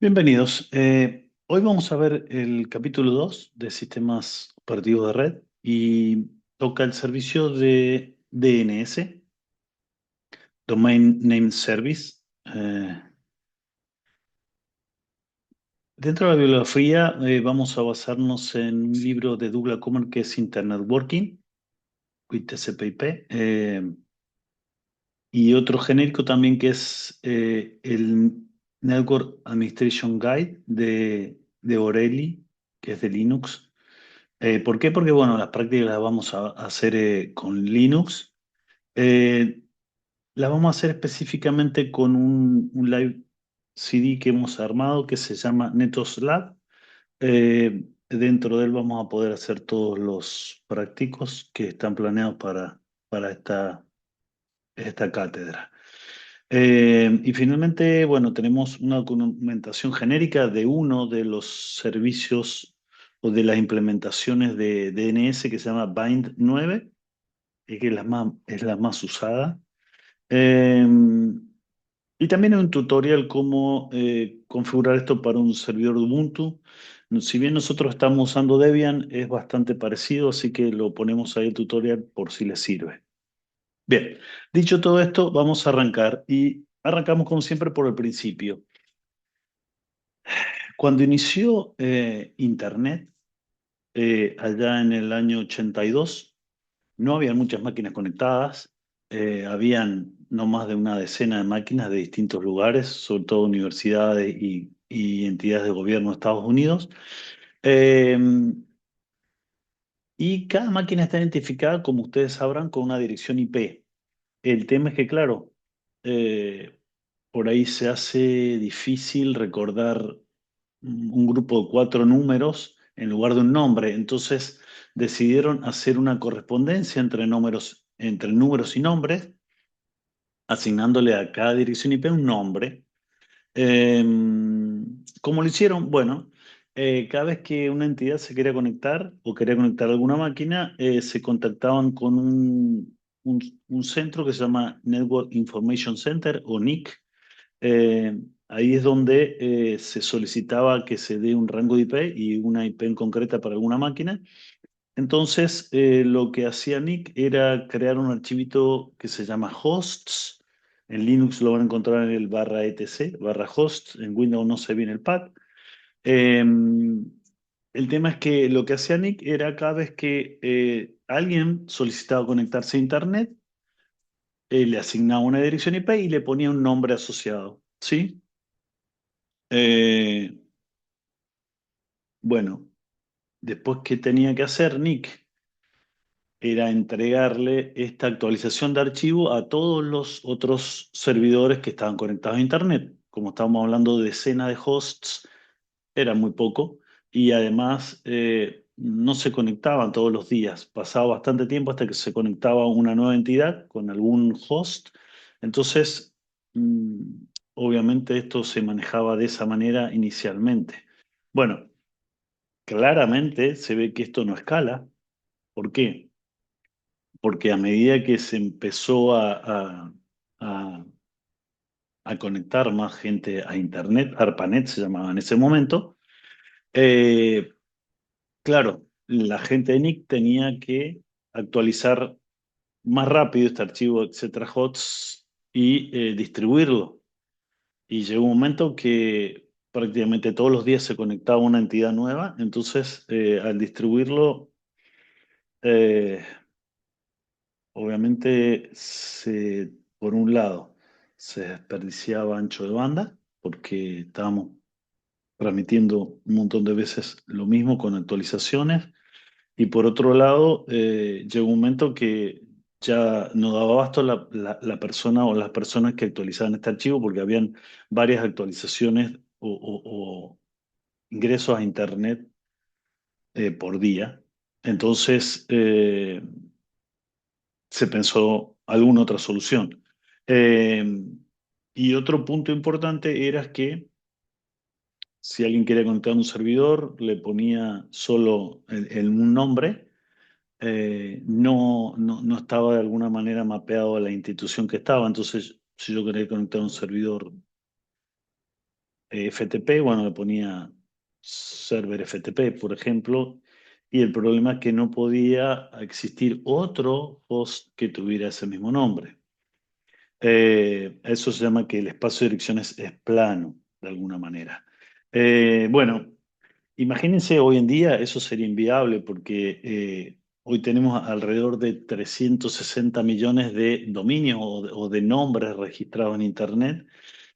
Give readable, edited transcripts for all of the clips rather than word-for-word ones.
Bienvenidos. Hoy vamos a ver el capítulo 2 de sistemas operativos de red y toca el servicio de DNS, Domain Name Service. Dentro de la bibliografía vamos a basarnos en un libro de Douglas Comer que es Internet Working with TCP/IP, y otro genérico también que es el Network Administration Guide de O'Reilly, que es de Linux. ¿Por qué? Porque, bueno, las prácticas las vamos a hacer con Linux. Eh, las vamos a hacer específicamente con un live CD que hemos armado que se llama Netos Lab. Dentro de él vamos a poder hacer todos los prácticos que están planeados para esta cátedra. Y finalmente, bueno, tenemos una documentación genérica de uno de los servicios o de las implementaciones de DNS que se llama Bind 9, y que es la más usada. Eh, y también hay un tutorial cómo configurar esto para un servidor de Ubuntu. Si bien nosotros estamos usando Debian, es bastante parecido, así que lo ponemos ahí el tutorial por si les sirve. Bien, dicho todo esto, vamos a arrancar y arrancamos como siempre por el principio. Cuando inició Internet, allá en el año 82, no había muchas máquinas conectadas, habían no más de una decena de máquinas de distintos lugares, sobre todo universidades y entidades de gobierno de Estados Unidos. Eh, y cada máquina está identificada, como ustedes sabrán, con una dirección IP. El tema es que, claro, eh, por ahí se hace difícil recordar un grupo de cuatro números en lugar de un nombre. Entonces decidieron hacer una correspondencia entre números y nombres, asignándole a cada dirección IP un nombre. Eh, ¿Cómo lo hicieron? Bueno, cada vez que una entidad se quería conectar o quería conectar a alguna máquina, se contactaban con un centro que se llama Network Information Center o NIC. Ahí es donde se solicitaba que se dé un rango de IP y una IP en concreta para alguna máquina. Entonces, lo que hacía Nick era crear un archivito que se llama hosts. En Linux lo van a encontrar en el barra etc, barra hosts. En Windows no se viene el path. Eh, el tema es que lo que hacía Nick era cada vez que alguien solicitaba conectarse a Internet, le asignaba una dirección IP y le ponía un nombre asociado. ¿Sí? Eh, bueno, después, ¿qué tenía que hacer Nick? Era entregarle esta actualización de archivo a todos los otros servidores que estaban conectados a Internet. Como estábamos hablando de decenas de hosts, era muy poco y además no se conectaban todos los días. Pasaba bastante tiempo hasta que se conectaba una nueva entidad con algún host. Entonces, obviamente esto se manejaba de esa manera inicialmente. Bueno, claramente se ve que esto no escala. ¿Por qué? Porque a medida que se empezó a- a conectar más gente a Internet, ARPANET se llamaba en ese momento, eh, claro, la gente de NIC tenía que actualizar más rápido este archivo, etcétera, HOTS, y distribuirlo. Y llegó un momento que prácticamente todos los días se conectaba una entidad nueva, entonces al distribuirlo, eh, obviamente, por un lado, se desperdiciaba ancho de banda, porque estábamos transmitiendo un montón de veces lo mismo con actualizaciones, y por otro lado, llegó un momento que ya no daba abasto la persona o las personas que actualizaban este archivo, porque habían varias actualizaciones o ingresos a Internet por día. Entonces, se pensó alguna otra solución. Eh, y otro punto importante era que si alguien quería conectar a un servidor, le ponía solo un nombre, no estaba de alguna manera mapeado a la institución que estaba. Entonces, si yo quería conectar a un servidor FTP, bueno, le ponía server FTP, por ejemplo, y el problema es que no podía existir otro host que tuviera ese mismo nombre. Eso se llama que el espacio de direcciones es plano, de alguna manera. Bueno, imagínense hoy en día eso sería inviable porque hoy tenemos alrededor de 360 millones de dominios o de nombres registrados en Internet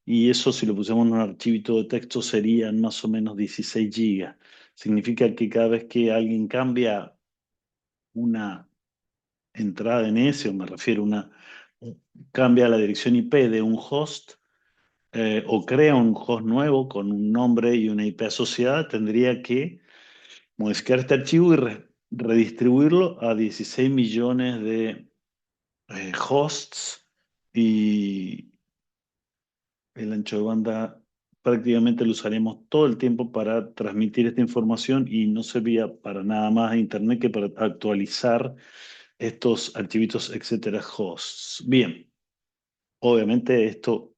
y eso si lo pusiéramos en un archivito de texto serían más o menos 16 gigas. Significa que cada vez que alguien cambia una entrada en ese, o me refiero cambia la dirección IP de un host, o crea un host nuevo con un nombre y una IP asociada, tendría que modificar este archivo y redistribuirlo a 16 millones de hosts y el ancho de banda prácticamente lo usaremos todo el tiempo para transmitir esta información y no servía para nada más a Internet que para actualizar estos archivitos, etcétera, hosts. Bien, obviamente esto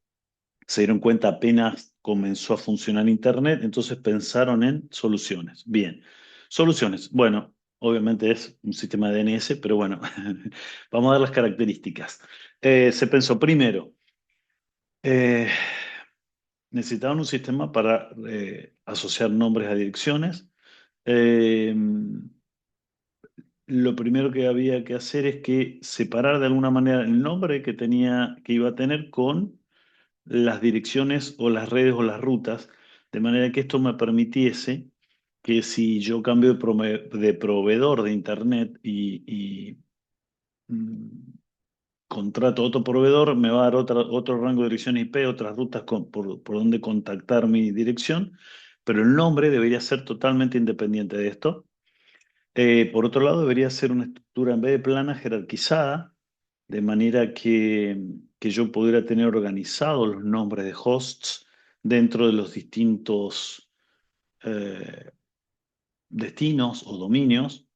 se dieron cuenta apenas comenzó a funcionar Internet, entonces pensaron en soluciones. Bien, soluciones. Bueno, obviamente es un sistema de DNS, pero bueno, vamos a ver las características. Se pensó primero, eh, necesitaban un sistema para asociar nombres a direcciones. Eh, lo primero que había que hacer es que separar de alguna manera el nombre que tenía, que iba a tener con las direcciones o las redes o las rutas, de manera que esto me permitiese que si yo cambio de proveedor de internet y contrato otro proveedor, me va a dar otro rango de dirección IP, otras rutas por donde contactar mi dirección, pero el nombre debería ser totalmente independiente de esto. Por otro lado, debería ser una estructura en vez de plana, jerarquizada, de manera que yo pudiera tener organizados los nombres de hosts dentro de los distintos eh, destinos o dominios.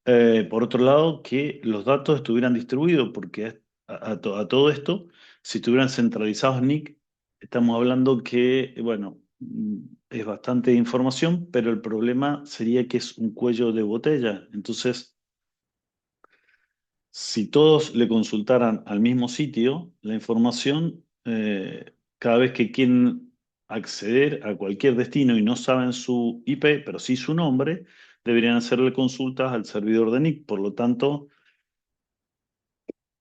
Por otro lado, que los datos estuvieran distribuidos, porque a todo esto, si estuvieran centralizados en NIC, estamos hablando que, bueno, es bastante información, pero el problema sería que es un cuello de botella. Entonces, si todos le consultaran al mismo sitio la información, cada vez que quieren acceder a cualquier destino y no saben su IP, pero sí su nombre, deberían hacerle consultas al servidor de NIC. Por lo tanto,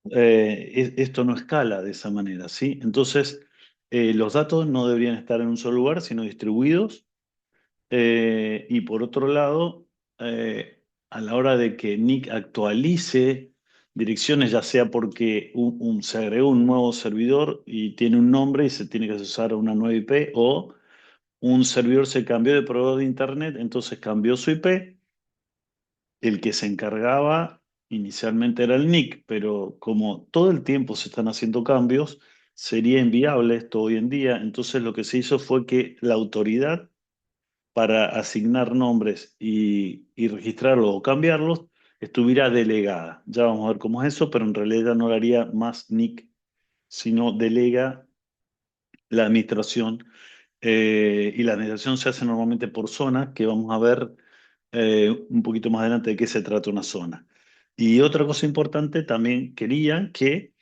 esto no escala de esa manera, ¿sí? Entonces, los datos no deberían estar en un solo lugar, sino distribuidos. Y por otro lado, a la hora de que Nick actualice direcciones, ya sea porque se agregó un nuevo servidor y tiene un nombre y se tiene que asociar a una nueva IP, o un servidor se cambió de proveedor de Internet, entonces cambió su IP, el que se encargaba inicialmente era el NIC, pero como todo el tiempo se están haciendo cambios, sería inviable esto hoy en día. Entonces lo que se hizo fue que la autoridad para asignar nombres y registrarlos o cambiarlos estuviera delegada. Ya vamos a ver cómo es eso, pero en realidad no lo haría más NIC, sino delega la administración. Y la administración se hace normalmente por zona, que vamos a ver un poquito más adelante de qué se trata una zona. Y otra cosa importante, también quería que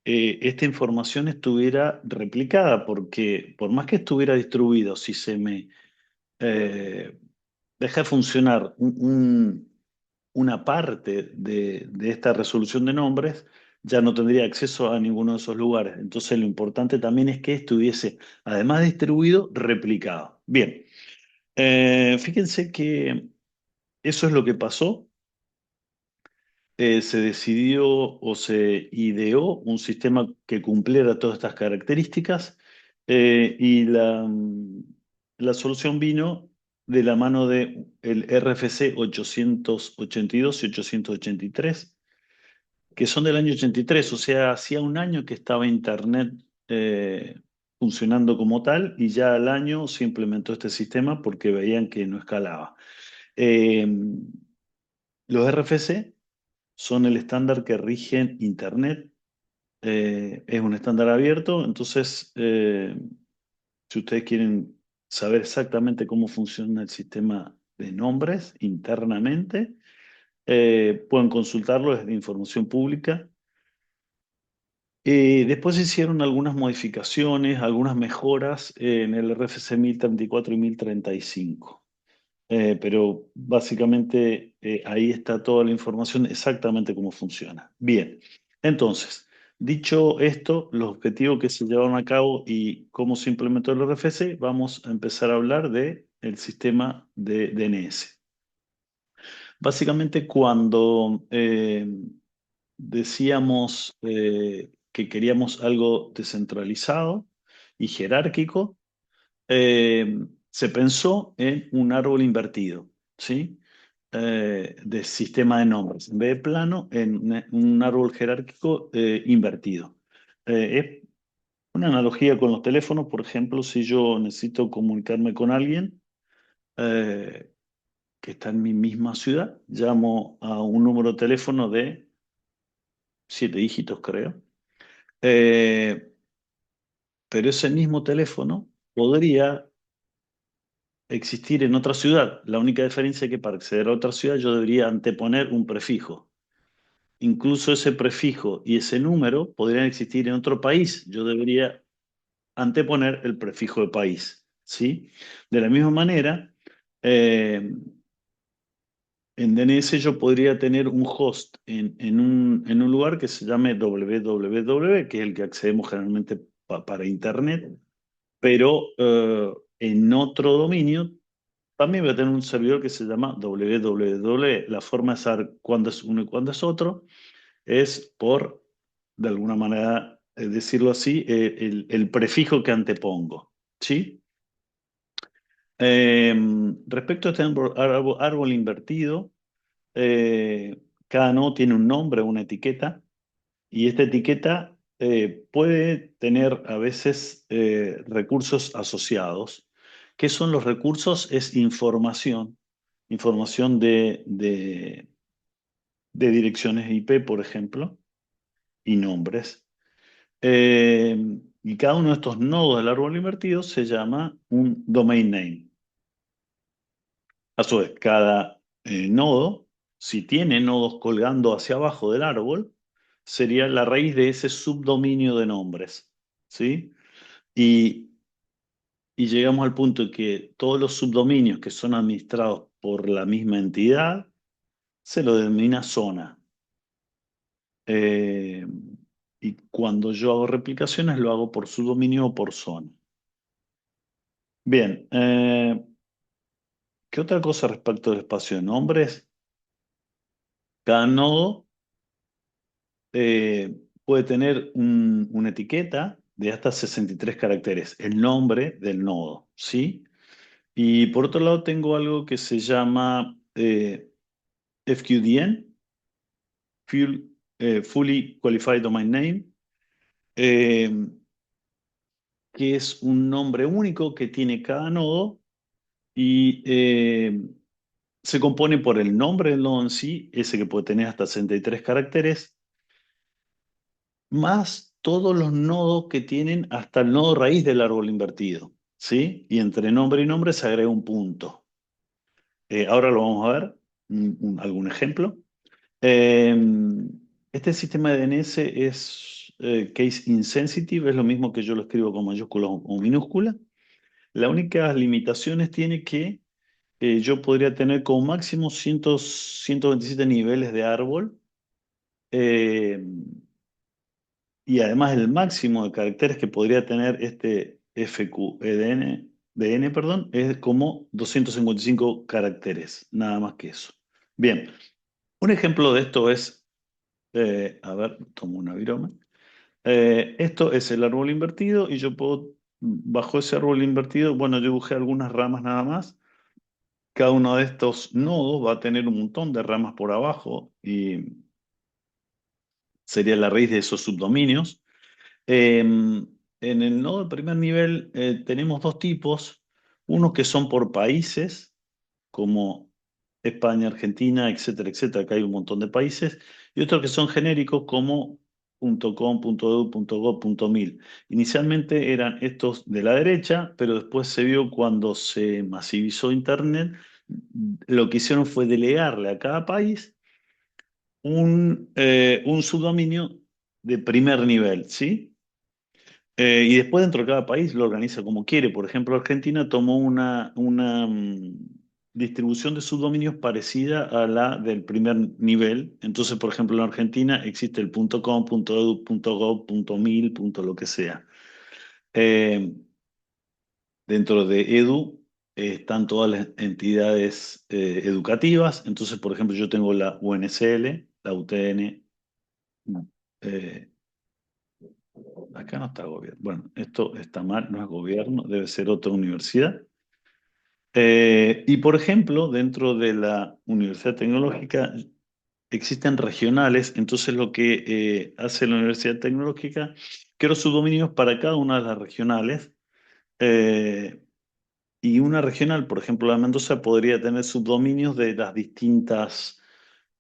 esta información estuviera replicada, porque por más que estuviera distribuido, si se me eh, deja de funcionar una parte de esta resolución de nombres, ya no tendría acceso a ninguno de esos lugares. Entonces lo importante también es que estuviese, además de distribuido, replicado. Bien, fíjense que eso es lo que pasó. Se decidió o se ideó un sistema que cumpliera todas estas características, y la solución vino de la mano de el RFC 882 y 883, que son del año 83, o sea, hacía un año que estaba Internet funcionando como tal y ya al año se implementó este sistema porque veían que no escalaba. Eh, los RFC son el estándar que rige Internet. Es un estándar abierto, entonces Si ustedes quieren saber exactamente cómo funciona el sistema de nombres internamente, pueden consultarlo, es de información pública. Después se hicieron algunas modificaciones, algunas mejoras en el RFC 1034 y 1035. Pero básicamente ahí está toda la información exactamente cómo funciona. Bien, entonces, dicho esto, los objetivos que se llevaron a cabo y cómo se implementó el RFC, vamos a empezar a hablar del sistema de DNS. Básicamente, cuando decíamos que queríamos algo descentralizado y jerárquico, se pensó en un árbol invertido, ¿sí? De sistema de nombres. En vez de plano, en un árbol jerárquico invertido. Es una analogía con los teléfonos, por ejemplo, si yo necesito comunicarme con alguien eh, que está en mi misma ciudad, llamo a un número de teléfono de 7 dígitos, creo. Eh, pero ese mismo teléfono podría existir en otra ciudad. La única diferencia es que para acceder a otra ciudad yo debería anteponer un prefijo. Incluso ese prefijo y ese número podrían existir en otro país. Yo debería anteponer el prefijo de país, ¿sí? De la misma manera, eh, en DNS yo podría tener un host en un lugar que se llame www, que es el que accedemos generalmente para Internet, pero en otro dominio también voy a tener un servidor que se llama www. La forma de saber cuándo es uno y cuándo es otro es por, de alguna manera, decirlo así, el prefijo que antepongo. ¿Sí? Eh, Respecto a este árbol invertido, cada nodo tiene un nombre, una etiqueta, y esta etiqueta puede tener a veces recursos asociados. ¿Qué son los recursos? Es información de direcciones IP, por ejemplo, y nombres. Eh, y cada uno de estos nodos del árbol invertido se llama un domain name. A su vez, cada nodo, si tiene nodos colgando hacia abajo del árbol, sería la raíz de ese subdominio de nombres. ¿Sí? Y, y llegamos al punto en que todos los subdominios que son administrados por la misma entidad se lo denomina zona. Eh, y cuando yo hago replicaciones lo hago por subdominio o por zona. Bien, ¿qué otra cosa respecto del espacio de nombres? Cada nodo puede tener una etiqueta de hasta 63 caracteres, el nombre del nodo, ¿sí? Y por otro lado tengo algo que se llama FQDN, Fully Qualified Domain Name, eh, que es un nombre único que tiene cada nodo y se compone por el nombre del nodo en sí, ese que puede tener hasta 63 caracteres, más todos los nodos que tienen hasta el nodo raíz del árbol invertido, ¿sí? Y entre nombre y nombre se agrega un punto. Ahora lo vamos a ver, algún ejemplo. Eh, este sistema de DNS es case insensitive, es lo mismo que yo lo escribo con mayúscula o minúscula. La única limitación tiene que yo podría tener como máximo 127 niveles de árbol eh, y además el máximo de caracteres que podría tener este DN, perdón, es como 255 caracteres, nada más que eso. Bien, un ejemplo de esto es, a ver, tomo una viroma. Esto es el árbol invertido y yo puedo, bajo ese árbol invertido, bueno, yo dibujé algunas ramas nada más. Cada uno de estos nodos va a tener un montón de ramas por abajo y sería la raíz de esos subdominios. En el nodo de primer nivel tenemos dos tipos, unos que son por países, como España, Argentina, etcétera, etcétera, acá hay un montón de países, y otros que son genéricos como .com.edu.gov.mil. Inicialmente eran estos de la derecha, pero después se vio cuando se masivizó Internet, lo que hicieron fue delegarle a cada país un subdominio de primer nivel, ¿sí? Y después dentro de cada país lo organiza como quiere. Por ejemplo, Argentina tomó una distribución de subdominios parecida a la del primer nivel. Entonces, por ejemplo, en Argentina existe el .com, .edu, .gov, .mil, lo que sea. Eh, Dentro de Edu están todas las entidades educativas. Entonces, por ejemplo, yo tengo la UNSL, la UTN. eh, Acá no está gobierno. Bueno, esto está mal, no es gobierno, debe ser otra universidad. Y por ejemplo, dentro de la Universidad Tecnológica existen regionales, entonces lo que hace la Universidad Tecnológica, quiero subdominios para cada una de las regionales. eh, y una regional, por ejemplo, la de Mendoza, podría tener subdominios de las distintas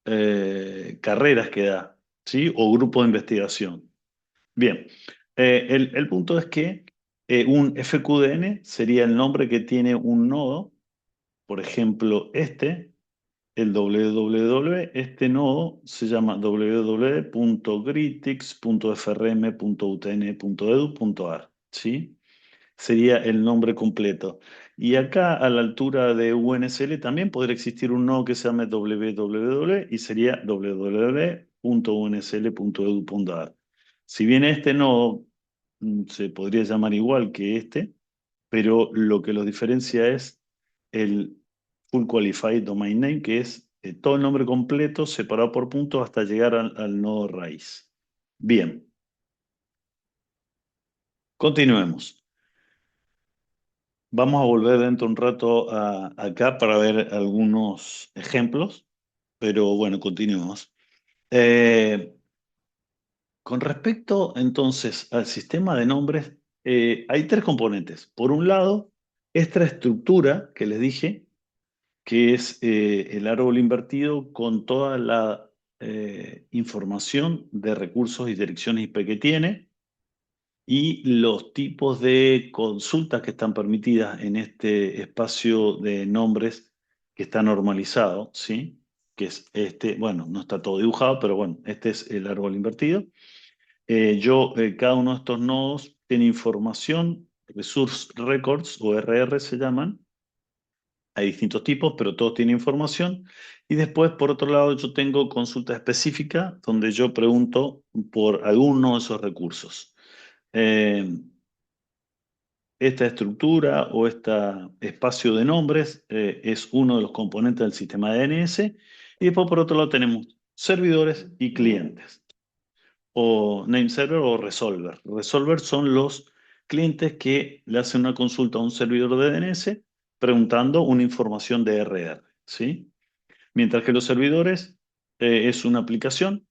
carreras que da, ¿sí? O grupos de investigación. Bien, el punto es que un FQDN sería el nombre que tiene un nodo, por ejemplo, el www, este nodo se llama www.gritics.frm.utn.edu.ar, ¿sí? Sería el nombre completo. Y acá a la altura de UNSL también podría existir un nodo que se llame www y sería www.unsl.edu.ar. Si bien este nodo se podría llamar igual que este, pero lo que los diferencia es el Full Qualified Domain Name, que es todo el nombre completo separado por puntos hasta llegar al nodo raíz. Bien, continuemos. Vamos a volver dentro de un rato acá para ver algunos ejemplos, pero bueno, continuemos. Eh, con respecto entonces al sistema de nombres, hay tres componentes. Por un lado, esta estructura que les dije, que es el árbol invertido con toda la información de recursos y direcciones IP que tiene y los tipos de consultas que están permitidas en este espacio de nombres que está normalizado, ¿sí? Que es este, bueno, no está todo dibujado, pero bueno, este es el árbol invertido. Cada uno de estos nodos tiene información, Resource Records o RR se llaman. Hay distintos tipos, pero todos tienen información. Y después, por otro lado, yo tengo consulta específica donde yo pregunto por alguno de esos recursos. Eh, Esta estructura o este espacio de nombres es uno de los componentes del sistema de DNS. Y después, por otro lado, tenemos servidores y clientes, o name server o resolver. Resolver son los clientes que le hacen una consulta a un servidor de DNS preguntando una información de RR, ¿sí? Mientras que los servidores es una aplicación,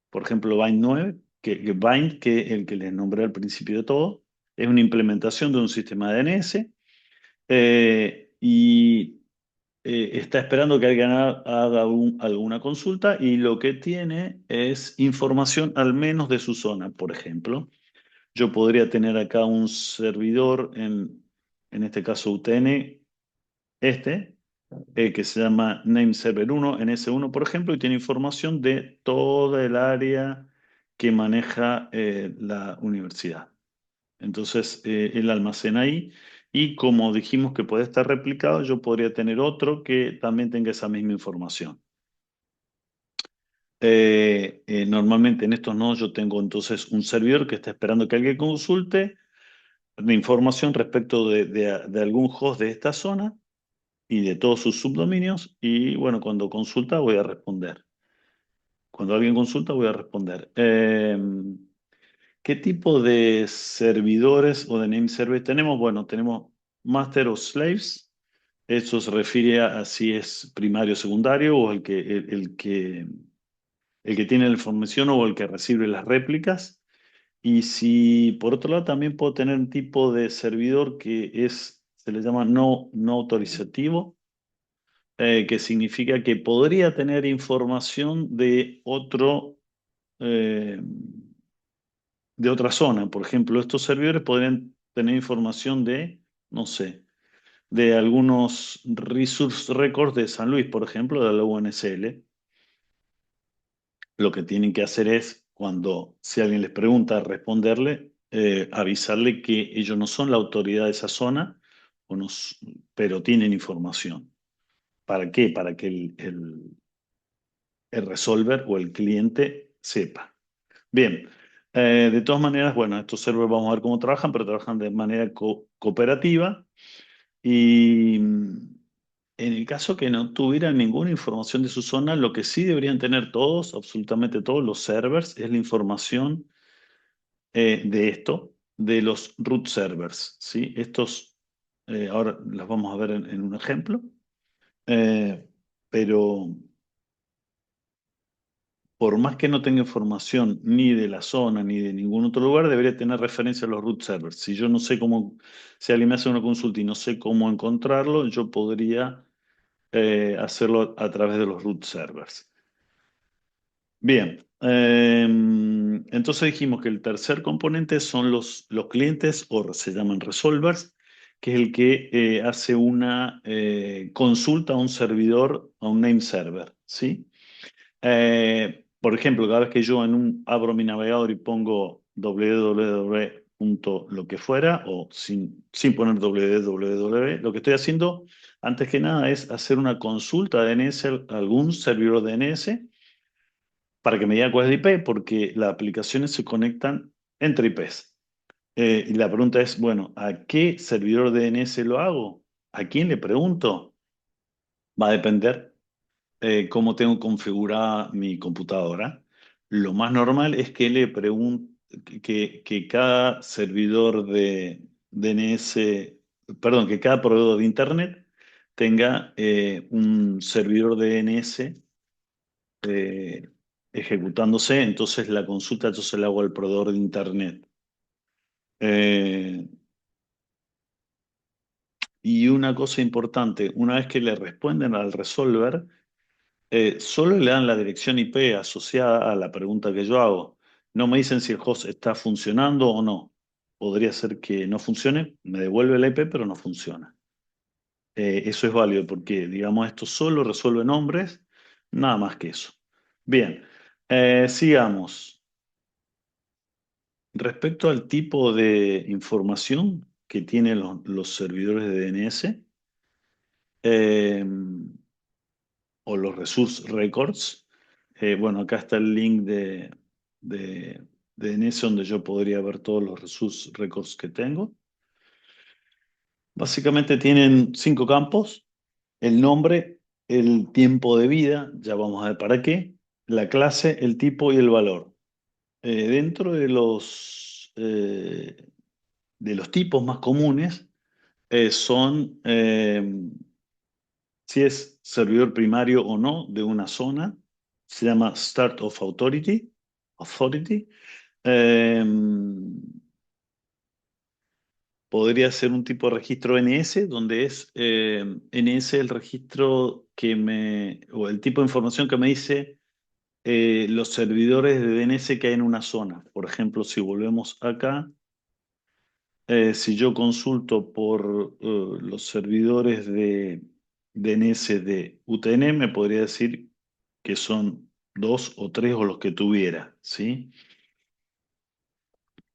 por ejemplo, Bind 9, Bind, que el que les nombré al principio de todo, es una implementación de un sistema de DNS y está esperando que alguien haga alguna consulta y lo que tiene es información al menos de su zona, por ejemplo. Yo podría tener acá un servidor, en este caso UTN, que se llama nameserver 1, NS1, por ejemplo, y tiene información de toda el área que maneja la universidad. Entonces, él almacena ahí y como dijimos que puede estar replicado, yo podría tener otro que también tenga esa misma información. Normalmente en estos nodos yo tengo entonces un servidor que está esperando que alguien consulte la información respecto de algún host de esta zona y de todos sus subdominios y bueno, cuando consulta voy a responder. Cuando alguien consulta voy a responder. ¿Qué tipo de servidores o de name servers tenemos? Bueno, tenemos master o slaves. Eso se refiere a si es primario o secundario o el que tiene la información o el que recibe las réplicas. Y si por otro lado también puedo tener un tipo de servidor que se le llama no autorizativo, que significa que podría tener información de otro. de otra zona. Por ejemplo, estos servidores podrían tener información de, no sé, de algunos resource records de San Luis, por ejemplo, de la UNSL. Lo que tienen que hacer es, cuando si alguien les pregunta, responderle, avisarle que ellos no son la autoridad de esa zona, o no s- pero tienen información. ¿Para qué? Para que el resolver o el cliente sepa. Bien, de todas maneras, bueno, estos servers vamos a ver cómo trabajan, pero trabajan de manera cooperativa y en el caso que no tuvieran ninguna información de su zona, lo que sí deberían tener todos, absolutamente todos los servers, es la información de esto, de los root servers, ¿sí? Estos, ahora los vamos a ver en un ejemplo, eh, pero por más que no tenga información ni de la zona ni de ningún otro lugar, debería tener referencia a los root servers. Si yo no sé cómo, si alguien me hace una consulta y no sé cómo encontrarlo, yo podría hacerlo a través de los root servers. Bien, entonces dijimos que el tercer componente son los clientes o se llaman resolvers, que es el que hace una consulta a un servidor, a un name server, ¿sí? Por ejemplo, cada vez que yo abro mi navegador y pongo www punto lo que fuera o sin poner www, lo que estoy haciendo antes que nada es hacer una consulta de DNS a algún servidor DNS para que me diga cuál es el IP, porque las aplicaciones se conectan entre IPs. Y la pregunta es, bueno, ¿a qué servidor DNS lo hago? ¿A quién le pregunto? Va a depender cómo tengo configurada mi computadora. Lo más normal es que le pregunte que cada servidor de DNS, perdón, que cada proveedor de Internet tenga un servidor DNS eh, ejecutándose, entonces la consulta yo se la hago al proveedor de Internet. Eh, y una cosa importante, una vez que le responden al resolver, solo le dan la dirección IP asociada a la pregunta que yo hago. No me dicen si el host está funcionando o no. Podría ser que no funcione, me devuelve la IP, pero no funciona. Eso es válido porque, digamos, esto solo resuelve nombres, nada más que eso. Bien, sigamos. Respecto al tipo de información que tienen los servidores de DNS eh, o los resource records, bueno, acá está el link de DNS donde yo podría ver todos los resource records que tengo. Básicamente tienen 5 campos: el nombre, el tiempo de vida, ya vamos a ver para qué, la clase, el tipo y el valor. Dentro de los tipos más comunes, son si es servidor primario o no de una zona, se llama Start of Authority. Eh, Podría ser un tipo de registro NS, donde es NS el registro o el tipo de información que me dice los servidores de DNS que hay en una zona. Por ejemplo, si volvemos acá, si yo consulto por los servidores de DNS de UTN, me podría decir que son dos o tres o los que tuviera, ¿sí?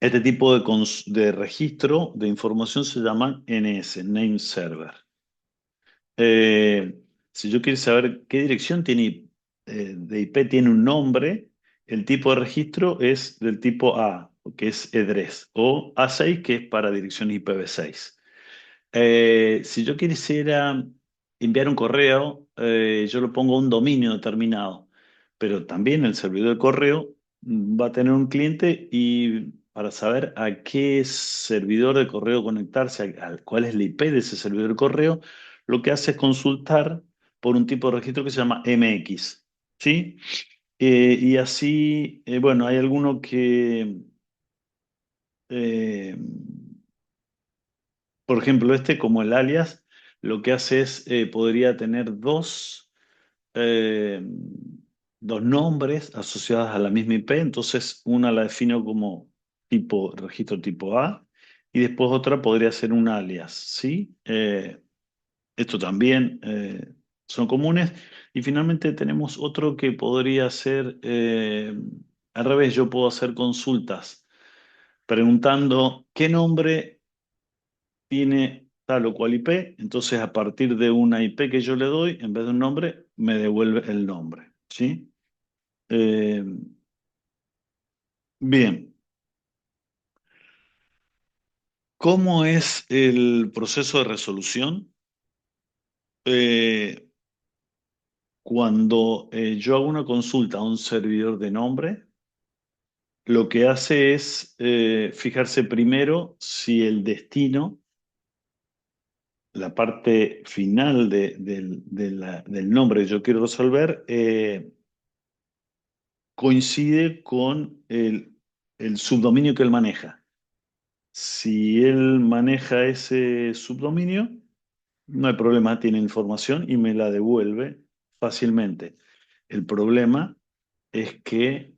Este tipo de registro de información se llama NS, Name Server. Eh, si yo quiero saber qué dirección tiene, de IP tiene un nombre, el tipo de registro es del tipo A, que es EDRES, o A6, que es para dirección IPv6. Si yo quisiera enviar un correo, yo lo pongo a un dominio determinado, pero también el servidor de correo va a tener un cliente y para saber a qué servidor de correo conectarse, cuál es la IP de ese servidor de correo, lo que hace es consultar por un tipo de registro que se llama MX, ¿sí? Y así, bueno, hay alguno que... eh, por ejemplo, este como el alias, lo que hace es, podría tener eh, dos nombres asociados a la misma IP, entonces una la defino como registro tipo A, y después otra podría ser un alias, ¿sí? Esto también son comunes. Y finalmente tenemos otro que podría ser, al revés, yo puedo hacer consultas preguntando qué nombre tiene tal o cual IP. Entonces, a partir de una IP que yo le doy, en vez de un nombre, me devuelve el nombre, ¿sí? Eh, bien, ¿cómo es el proceso de resolución? Eh, Cuando yo hago una consulta a un servidor de nombre, lo que hace es fijarse primero si el destino, la parte final del nombre que yo quiero resolver, coincide con el subdominio que él maneja. Si él maneja ese subdominio, no hay problema, tiene información y me la devuelve fácilmente. El problema es que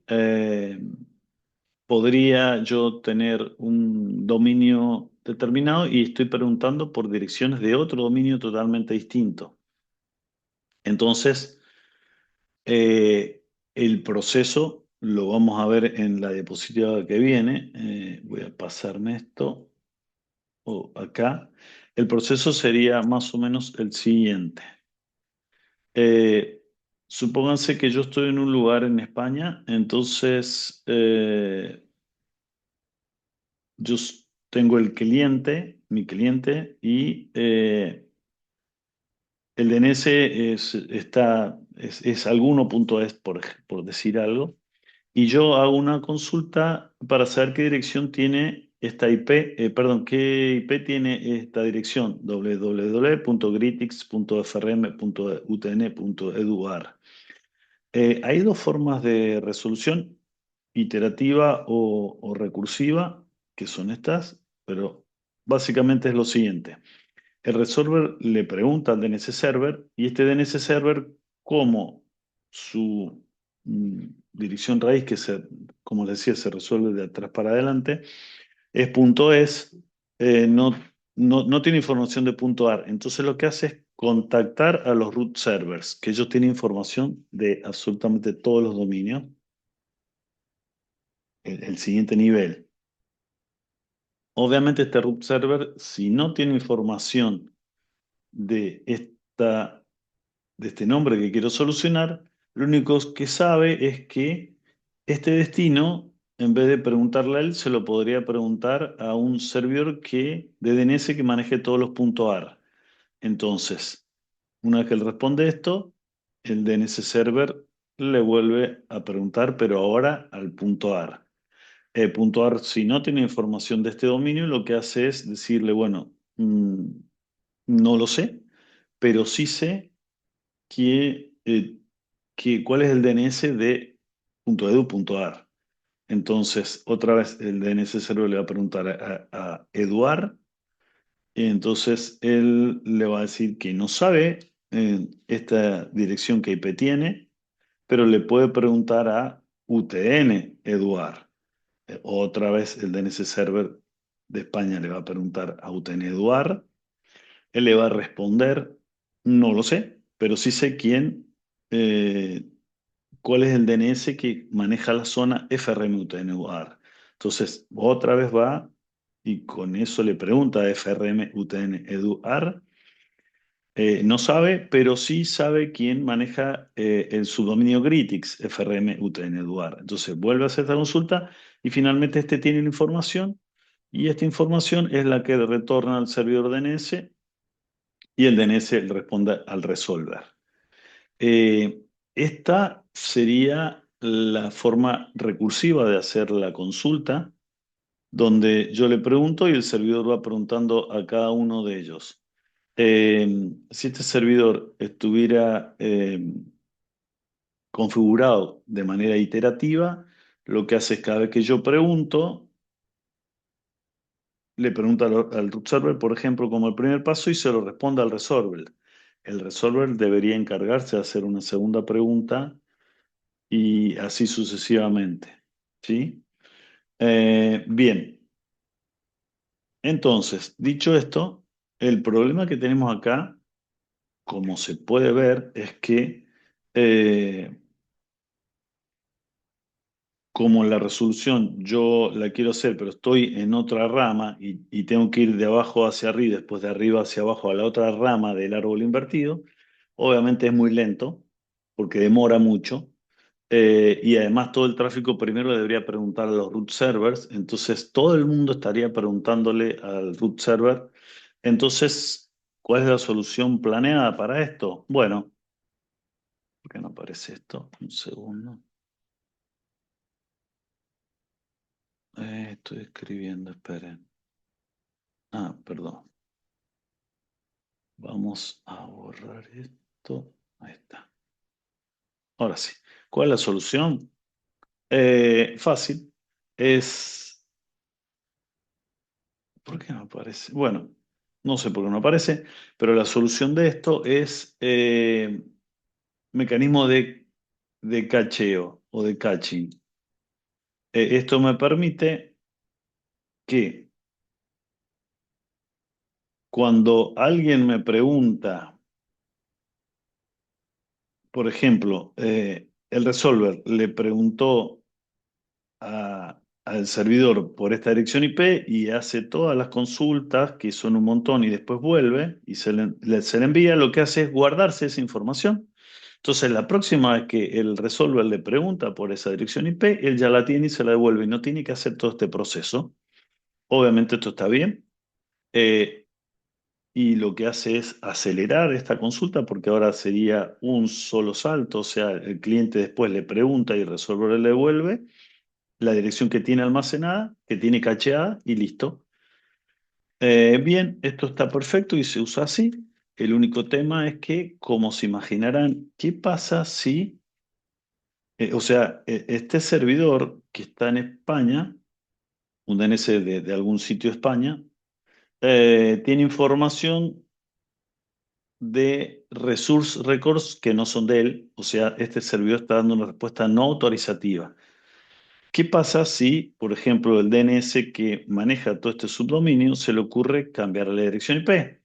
podría yo tener un dominio determinado y estoy preguntando por direcciones de otro dominio totalmente distinto. Entonces, el proceso lo vamos a ver en la diapositiva que viene. Voy a pasarme esto acá. El proceso sería más o menos el siguiente. Eh, Supónganse que yo estoy en un lugar en España, entonces tengo el cliente, mi cliente, y el DNS es alguno.es, por decir algo, y yo hago una consulta para saber qué dirección tiene esta IP, perdón, qué IP tiene esta dirección, www.gritix.frm.utn.edu.ar. Hay dos formas de resolución, iterativa o recursiva, que son estas, pero básicamente es lo siguiente. El resolver le pregunta al DNS server y este DNS server, como su dirección raíz, como les decía, se resuelve de atrás para adelante, es punto .es, no tiene información de punto .ar. Entonces lo que hace es contactar a los root servers, que ellos tienen información de absolutamente todos los dominios, el siguiente nivel. Obviamente este root server, si no tiene información de de este nombre que quiero solucionar, lo único que sabe es que este destino, en vez de preguntarle a él, se lo podría preguntar a un servidor de DNS que maneje todos los .ar. Entonces, una vez que él responde esto, el DNS server le vuelve a preguntar, pero ahora al .ar. .ar, si no tiene información de este dominio, lo que hace es decirle, bueno, no lo sé, pero sí sé cuál es el DNS de .edu.ar. Entonces, otra vez el DNS server le va a preguntar a Eduard, y entonces él le va a decir que no sabe esta dirección que IP tiene, pero le puede preguntar a UTN Eduard. Otra vez el DNS server de España le va a preguntar a UTN Eduard. Él le va a responder, no lo sé, pero sí sé eh, cuál es el DNS que maneja la zona FRM-UTN-UAR. Entonces, otra vez va y con eso le pregunta a FRM-UTN-EDUAR. No sabe, pero sí sabe quién maneja el subdominio Gritix, FRM-UTN-EDUAR. Entonces, vuelve a hacer esta consulta y finalmente este tiene la información y esta información es la que retorna al servidor DNS y el DNS le responde al resolver. Esta sería la forma recursiva de hacer la consulta, donde yo le pregunto y el servidor va preguntando a cada uno de ellos. Si este servidor estuviera configurado de manera iterativa, lo que hace es cada vez que yo pregunto, le pregunta al root server, por ejemplo, como el primer paso y se lo responde al resolver. El resolver debería encargarse de hacer una segunda pregunta y así sucesivamente, ¿sí? Bien, entonces, dicho esto, el problema que tenemos acá, como se puede ver, es que eh, como la resolución yo la quiero hacer, pero estoy en otra rama y tengo que ir de abajo hacia arriba, después de arriba hacia abajo a la otra rama del árbol invertido, obviamente es muy lento porque demora mucho. Y además todo el tráfico primero debería preguntar a los root servers, entonces todo el mundo estaría preguntándole al root server. Entonces, ¿cuál es la solución planeada para esto? Bueno, ¿por qué no aparece esto? Un segundo. Estoy escribiendo, esperen. Ah, perdón. Vamos a borrar esto. Ahí está. Ahora sí. ¿Cuál es la solución? Fácil. Es... ¿Por qué no aparece? Bueno, no sé por qué no aparece, pero la solución de esto es mecanismo de cacheo o de caching. Esto me permite que cuando alguien me pregunta, por ejemplo, el resolver le preguntó al servidor por esta dirección IP y hace todas las consultas, que son un montón, y después vuelve y se le envía, lo que hace es guardarse esa información. Entonces, la próxima vez que el resolver le pregunta por esa dirección IP, él ya la tiene y se la devuelve y no tiene que hacer todo este proceso. Obviamente esto está bien. eh, y lo que hace es acelerar esta consulta porque ahora sería un solo salto, o sea, el cliente después le pregunta y el resolver le devuelve la dirección que tiene almacenada, que tiene cacheada y listo. Bien, esto está perfecto y se usa así. El único tema es que, como se imaginarán, ¿qué pasa si, o sea, este servidor que está en España, un DNS de algún sitio de España, tiene información de resource records que no son de él, o sea, este servidor está dando una respuesta no autorizativa. ¿Qué pasa si, por ejemplo, el DNS que maneja todo este subdominio se le ocurre cambiar la dirección IP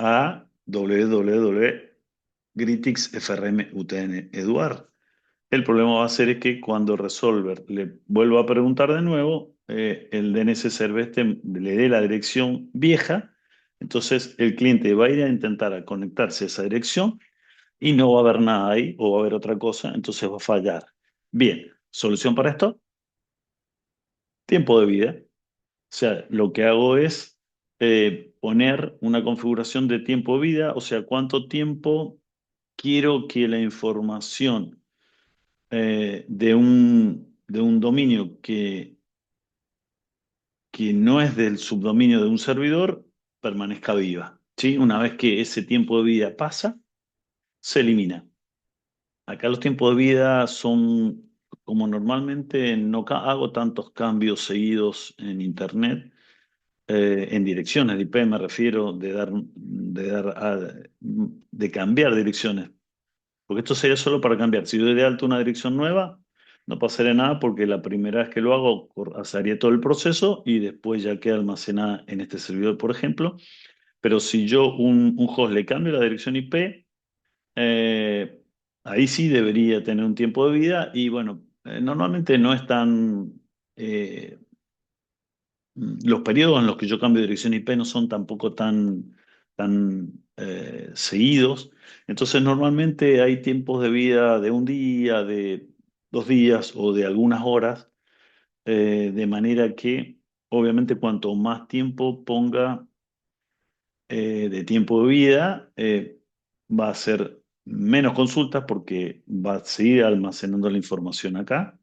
a www.gritix-frm-utn-eduard? El problema va a ser es que cuando el resolver le vuelva a preguntar de nuevo, el DNS server este le dé la dirección vieja, entonces el cliente va a ir a intentar a conectarse a esa dirección y no va a haber nada ahí o va a haber otra cosa, entonces va a fallar. Bien, ¿solución para esto? Tiempo de vida. O sea, lo que hago es poner una configuración de tiempo de vida, o sea, cuánto tiempo quiero que la información de un dominio que no es del subdominio de un servidor permanezca viva. ¿Sí? Una vez que ese tiempo de vida pasa, se elimina. Acá los tiempos de vida son, como normalmente no hago tantos cambios seguidos en Internet, en direcciones de IP me refiero de cambiar direcciones, porque esto sería solo para cambiar. Si yo doy de alta una dirección nueva, no pasaría nada porque la primera vez que lo hago haría todo el proceso y después ya queda almacenada en este servidor, por ejemplo. Pero si yo un host le cambio la dirección IP, eh, ahí sí debería tener un tiempo de vida y bueno, normalmente no es tan... eh, los periodos en los que yo cambio de dirección IP no son tampoco tan seguidos. Entonces, normalmente hay tiempos de vida de un día, de 2 días o de algunas horas, de manera que, obviamente, cuanto más tiempo ponga de tiempo de vida, va a ser menos consultas porque va a seguir almacenando la información acá.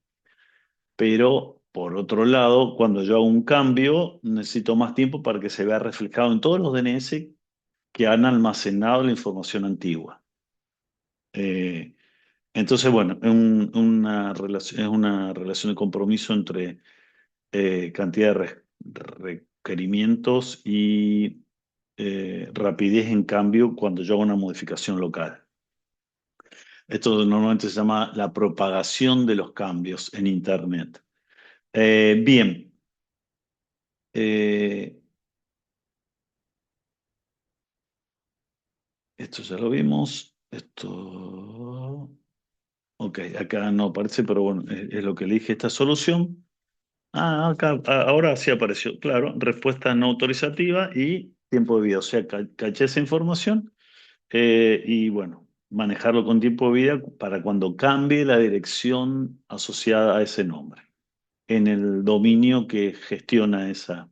Pero por otro lado, cuando yo hago un cambio, necesito más tiempo para que se vea reflejado en todos los DNS que han almacenado la información antigua. Eh, entonces, bueno, es una relación de compromiso entre cantidad de requerimientos y rapidez en cambio cuando yo hago una modificación local. Esto normalmente se llama la propagación de los cambios en Internet. Bien, eh, esto ya lo vimos. Esto, ok, acá no aparece, pero bueno, es lo que elige esta solución. Ah, acá, ahora sí apareció, claro, respuesta no autorizativa y tiempo de vida. O sea, caché esa información y bueno, manejarlo con tiempo de vida para cuando cambie la dirección asociada a ese nombre en el dominio que gestiona esa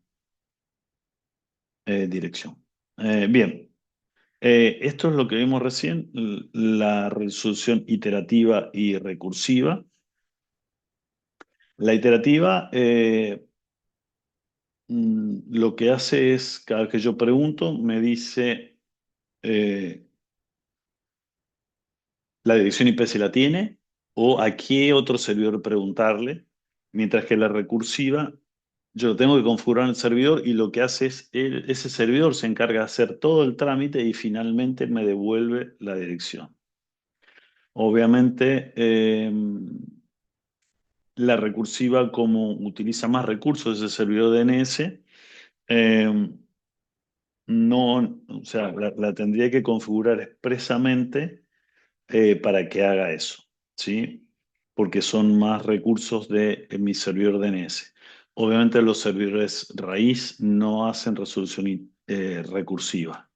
dirección. Bien, esto es lo que vimos recién, la resolución iterativa y recursiva. La iterativa lo que hace es, cada vez que yo pregunto, me dice eh, la dirección IP si la tiene o a qué otro servidor preguntarle, mientras que la recursiva yo lo tengo que configurar en el servidor y lo que hace es ese servidor se encarga de hacer todo el trámite y finalmente me devuelve la dirección. Obviamente, la recursiva, como utiliza más recursos de ese servidor DNS, eh, no, o sea, la tendría que configurar expresamente para que haga eso, ¿sí? Porque son más recursos de mi servidor DNS. Obviamente los servidores raíz no hacen resolución recursiva.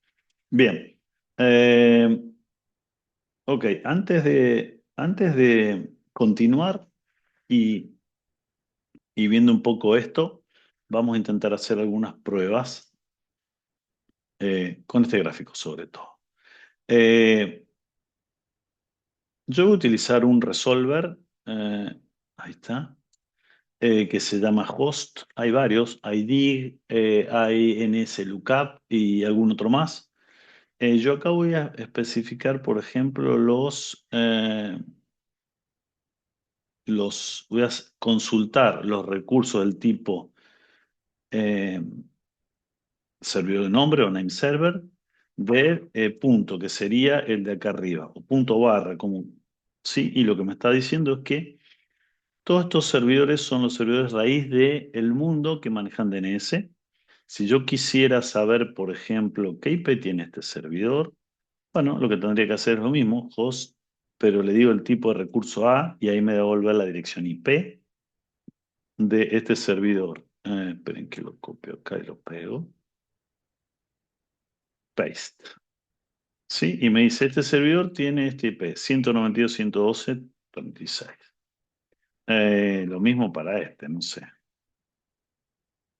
Bien. Eh, ok, antes de continuar y, y viendo un poco esto, vamos a intentar hacer algunas pruebas con este gráfico sobre todo. Eh, yo voy a utilizar un resolver, ahí está, que se llama host. Hay varios, hay dig, hay NSLOOKUP y algún otro más. Yo acá voy a especificar, por ejemplo, voy a consultar los recursos del tipo eh, servidor de nombre o name server de punto, que sería el de acá arriba, o punto barra, como, sí, y lo que me está diciendo es que todos estos servidores son los servidores raíz del mundo que manejan DNS. Si yo quisiera saber, por ejemplo, qué IP tiene este servidor, bueno, lo que tendría que hacer es lo mismo, host, pero le digo el tipo de recurso A y ahí me devuelve la dirección IP de este servidor. Esperen que lo copio acá y lo pego. Paste. Sí, y me dice, este servidor tiene este IP, 192.112.36. Lo mismo para este, no sé.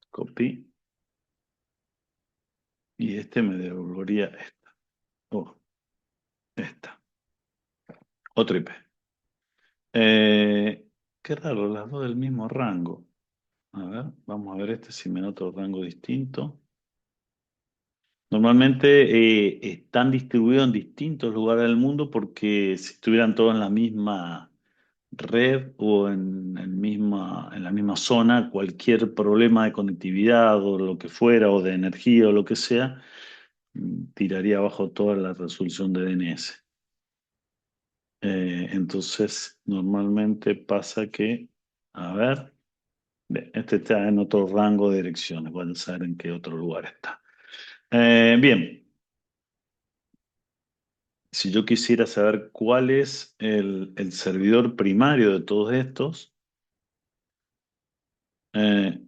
Copy. Y este me devolvería esta. Oh, esta. Otro IP. Qué raro, las dos del mismo rango. A ver, vamos a ver este si me da otro rango distinto. Normalmente están distribuidos en distintos lugares del mundo porque si estuvieran todos en la misma red o en la misma zona, cualquier problema de conectividad o lo que fuera, o de energía o lo que sea, tiraría abajo toda la resolución de DNS. Entonces, normalmente pasa que, a ver, este está en otro rango de direcciones, voy a saber en qué otro lugar está. Bien, si yo quisiera saber cuál es el servidor primario de todos estos, eh,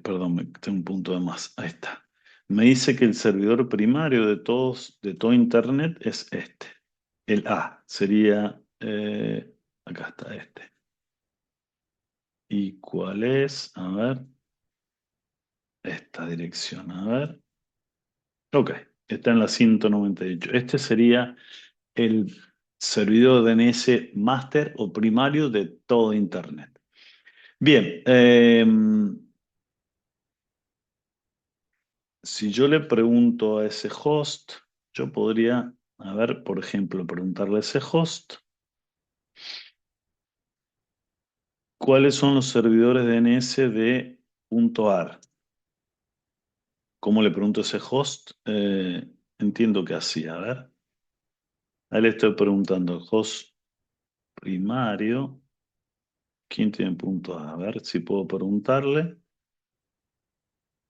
perdón, tengo un punto de más, ahí está. Me dice que el servidor primario de todos, de todo Internet es este. El A sería, acá está este. ¿Y cuál es? A ver, esta dirección, a ver. Ok, está en la 198. Este sería el servidor DNS master o primario de todo Internet. Bien, si yo le pregunto a ese host, yo podría, a ver, por ejemplo, preguntarle a ese host, ¿cuáles son los servidores DNS de .ar? ¿Cómo le pregunto a ese host? Entiendo que así, a ver. Ahí le estoy preguntando, host primario. ¿Quién tiene punto A? A ver si puedo preguntarle.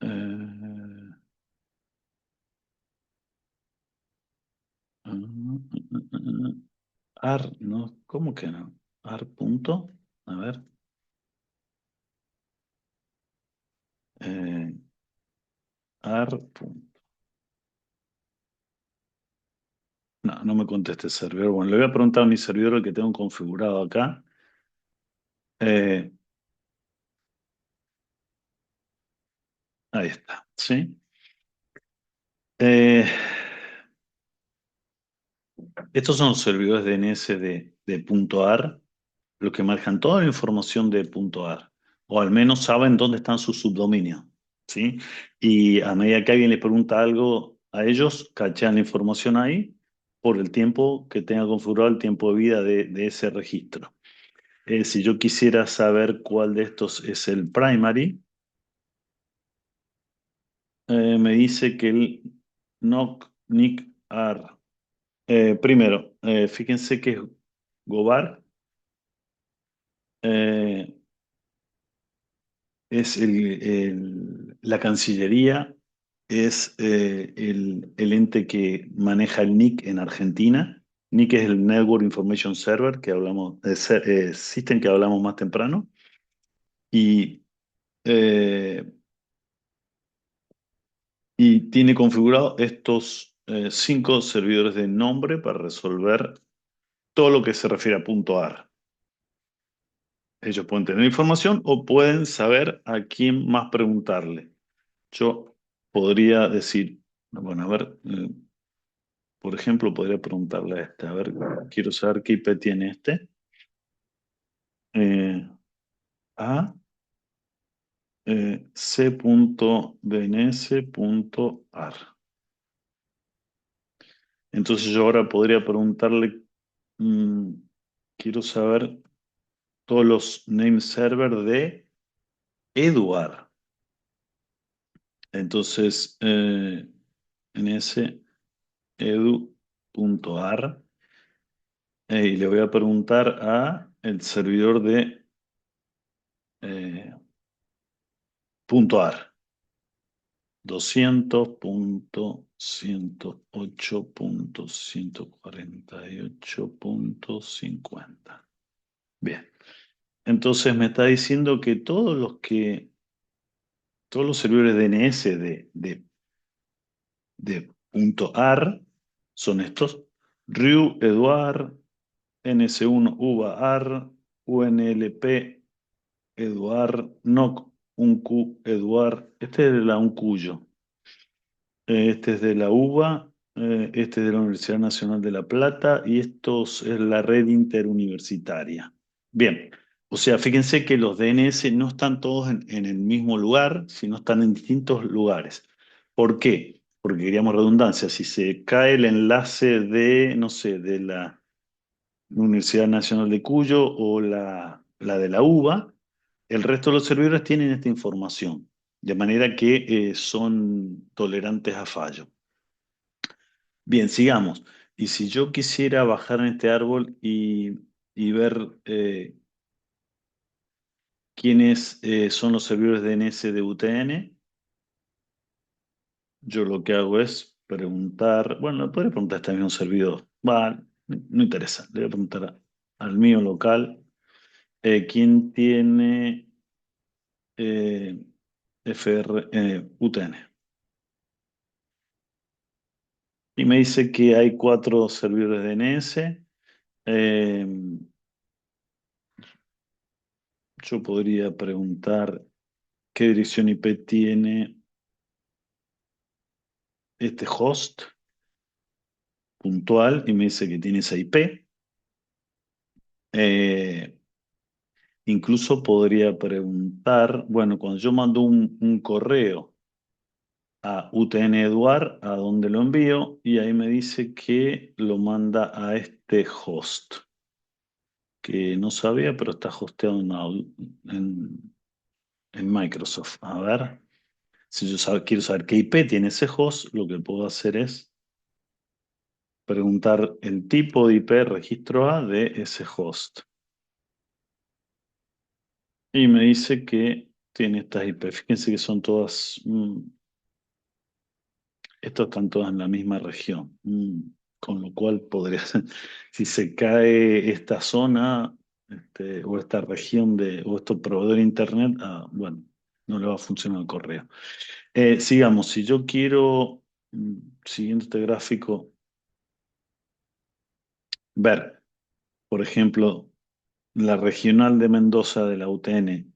Eh, AR, no, ¿cómo que no? AR punto. A ver. eh, AR punto. No, no me conteste el servidor. Bueno, le voy a preguntar a mi servidor el que tengo configurado acá. Eh, ahí está, ¿sí? Eh, estos son los servidores DNS de punto .ar, los que manejan toda la información de punto .ar, o al menos saben dónde están sus subdominios, ¿sí? Y a medida que alguien le pregunta algo a ellos, cachean la información ahí por el tiempo que tenga configurado, el tiempo de vida de ese registro. Si yo quisiera saber cuál de estos es el primary, me dice que el NOC NIC AR. Primero, fíjense que Gobar eh, es la Cancillería, es el ente que maneja el NIC en Argentina. NIC es el Network Information Server que hablamos, System que hablamos más temprano. Y, eh, y tiene configurado estos 5 servidores de nombre para resolver todo lo que se refiere a punto .ar. Ellos pueden tener información o pueden saber a quién más preguntarle. Yo podría decir, bueno, a ver, por ejemplo, podría preguntarle a este, a ver, quiero saber qué IP tiene este. Eh, a c.dns.ar. Entonces yo ahora podría preguntarle, mm, quiero saber todos los name server de Eduard. Entonces, en ese edu.ar y le voy a preguntar a el servidor de eh, .ar 200.108.148.50. Bien, entonces me está diciendo que todos los servidores DNS de .ar son estos: RU, Eduard, NS1, UVAR, UNLP, Eduard, NOC, UNQ, Eduard. Este es de la UNCUYO. Este es de la UBA, este es de la Universidad Nacional de La Plata y esto es la red interuniversitaria. Bien, o sea, fíjense que los DNS no están todos en el mismo lugar, sino están en distintos lugares. ¿Por qué? Porque queríamos redundancia. Si se cae el enlace de, no sé, de la Universidad Nacional de Cuyo o la de la UBA, el resto de los servidores tienen esta información, de manera que son tolerantes a fallo. Bien, sigamos. Y si yo quisiera bajar en este árbol y ver quiénes son los servidores DNS de UTN, yo lo que hago es preguntar, bueno, le podría preguntar también a un servidor. Va, no interesa, le voy a preguntar al mío local, ¿quién tiene eh, UTN? Y me dice que hay 4 servidores DNS. Eh, yo podría preguntar qué dirección IP tiene este host puntual y me dice que tiene esa IP. Eh, incluso podría preguntar, bueno, cuando yo mando un correo a UTN Eduard, ¿a dónde lo envío? Y ahí me dice que lo manda a este host, que no sabía, pero está hosteado en Microsoft. A ver, si yo quiero saber qué IP tiene ese host, lo que puedo hacer es preguntar el tipo de IP registro A de ese host. Y me dice que tiene estas IP. Fíjense que son todas, estas están todas en la misma región. Con lo cual podría ser, si se cae esta zona, o esta región o este proveedor de internet, bueno, no le va a funcionar el correo. Sigamos, si yo quiero, siguiendo este gráfico, ver, por ejemplo, la regional de Mendoza de la UTN,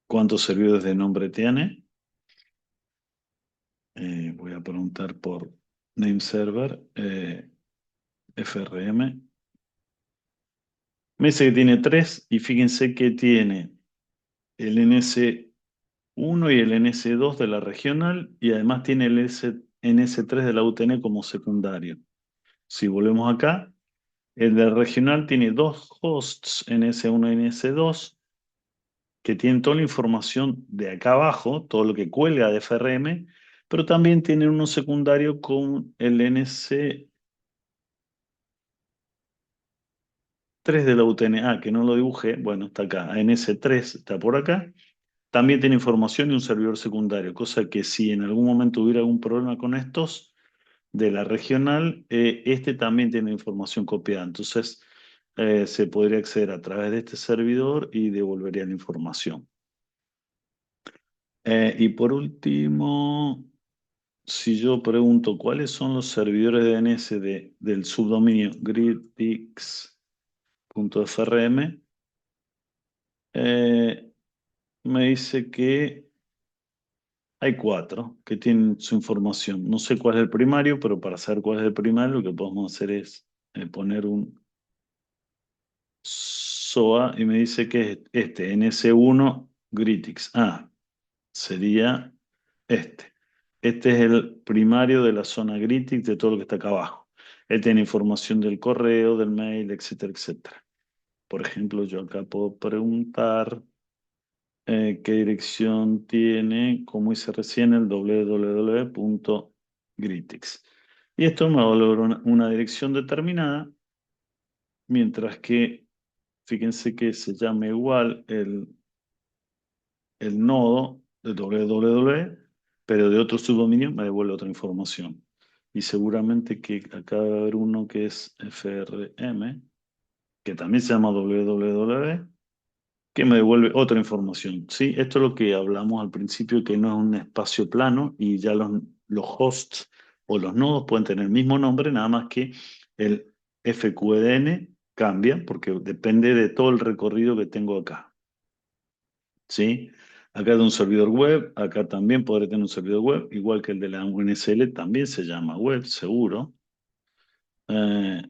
¿cuántos servidores de nombre tiene? Voy a preguntar por name server, FRM. Me dice que tiene tres y fíjense que tiene el NS1 y el NS2 de la regional y además tiene el NS3 de la UTN como secundario. Si volvemos acá, el de la regional tiene dos hosts NS1 y NS2 que tienen toda la información de acá abajo, todo lo que cuelga de FRM, pero también tienen uno secundario con el NS3 de la UTN. Que no lo dibujé, bueno, está acá, NS3 está por acá. También tiene información y un servidor secundario, cosa que si en algún momento hubiera algún problema con estos de la regional, este también tiene información copiada. Entonces, se podría acceder a través de este servidor y devolvería la información. Y por último, si yo pregunto cuáles son los servidores de DNS del subdominio gridx.frm, eh, me dice que hay cuatro que tienen su información. No sé cuál es el primario, pero para saber cuál es el primario, lo que podemos hacer es poner un SOA y me dice que es este, NS1 Gritix. Sería este. Este es el primario de la zona Gritix de todo lo que está acá abajo. Él tiene información del correo, del mail, etcétera, etcétera. Por ejemplo, yo acá puedo preguntar qué dirección tiene, como hice recién, el www.gritix. Y esto me va a volver una dirección determinada, mientras que, fíjense que se llama igual el nodo de www, pero de otro subdominio me devuelve otra información. Y seguramente que acá debe haber uno que es FRM, que también se llama www, que me devuelve otra información. ¿Sí? Esto es lo que hablamos al principio, que no es un espacio plano y ya los hosts o los nodos pueden tener el mismo nombre, nada más que el FQEDN cambia porque depende de todo el recorrido que tengo acá. ¿Sí? Acá de un servidor web, acá también podré tener un servidor web, igual que el de la UNSL, también se llama web, seguro. Eh,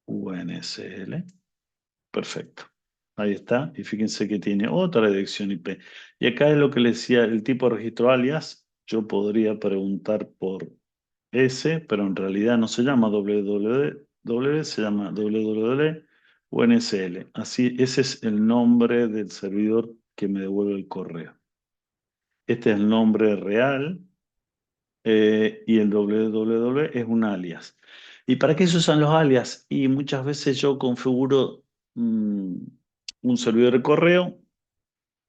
UNSL. Perfecto. Ahí está. Y fíjense que tiene otra dirección IP. Y acá es lo que le decía, el tipo de registro alias. Yo podría preguntar por ese, pero en realidad no se llama www, se llama www.unsl. Así, ese es el nombre del servidor que me devuelve el correo. Este es el nombre real, y el www es un alias. ¿Y para qué se usan los alias? Y muchas veces yo configuro mm, un servidor de correo,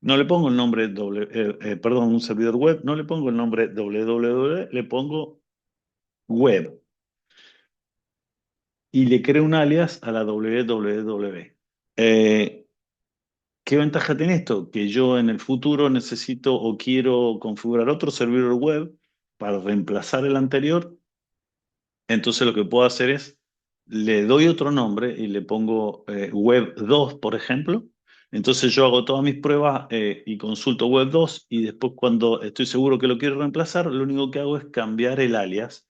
no le pongo el nombre perdón, un servidor web, no le pongo el nombre www, le pongo web y le creo un alias a la www. Eh, ¿Qué ventaja tiene esto? Que yo en el futuro necesito o quiero configurar otro servidor web para reemplazar el anterior. Entonces lo que puedo hacer es, le doy otro nombre y le pongo Web 2, por ejemplo. Entonces yo hago todas mis pruebas y consulto Web 2 y después cuando estoy seguro que lo quiero reemplazar, lo único que hago es cambiar el alias.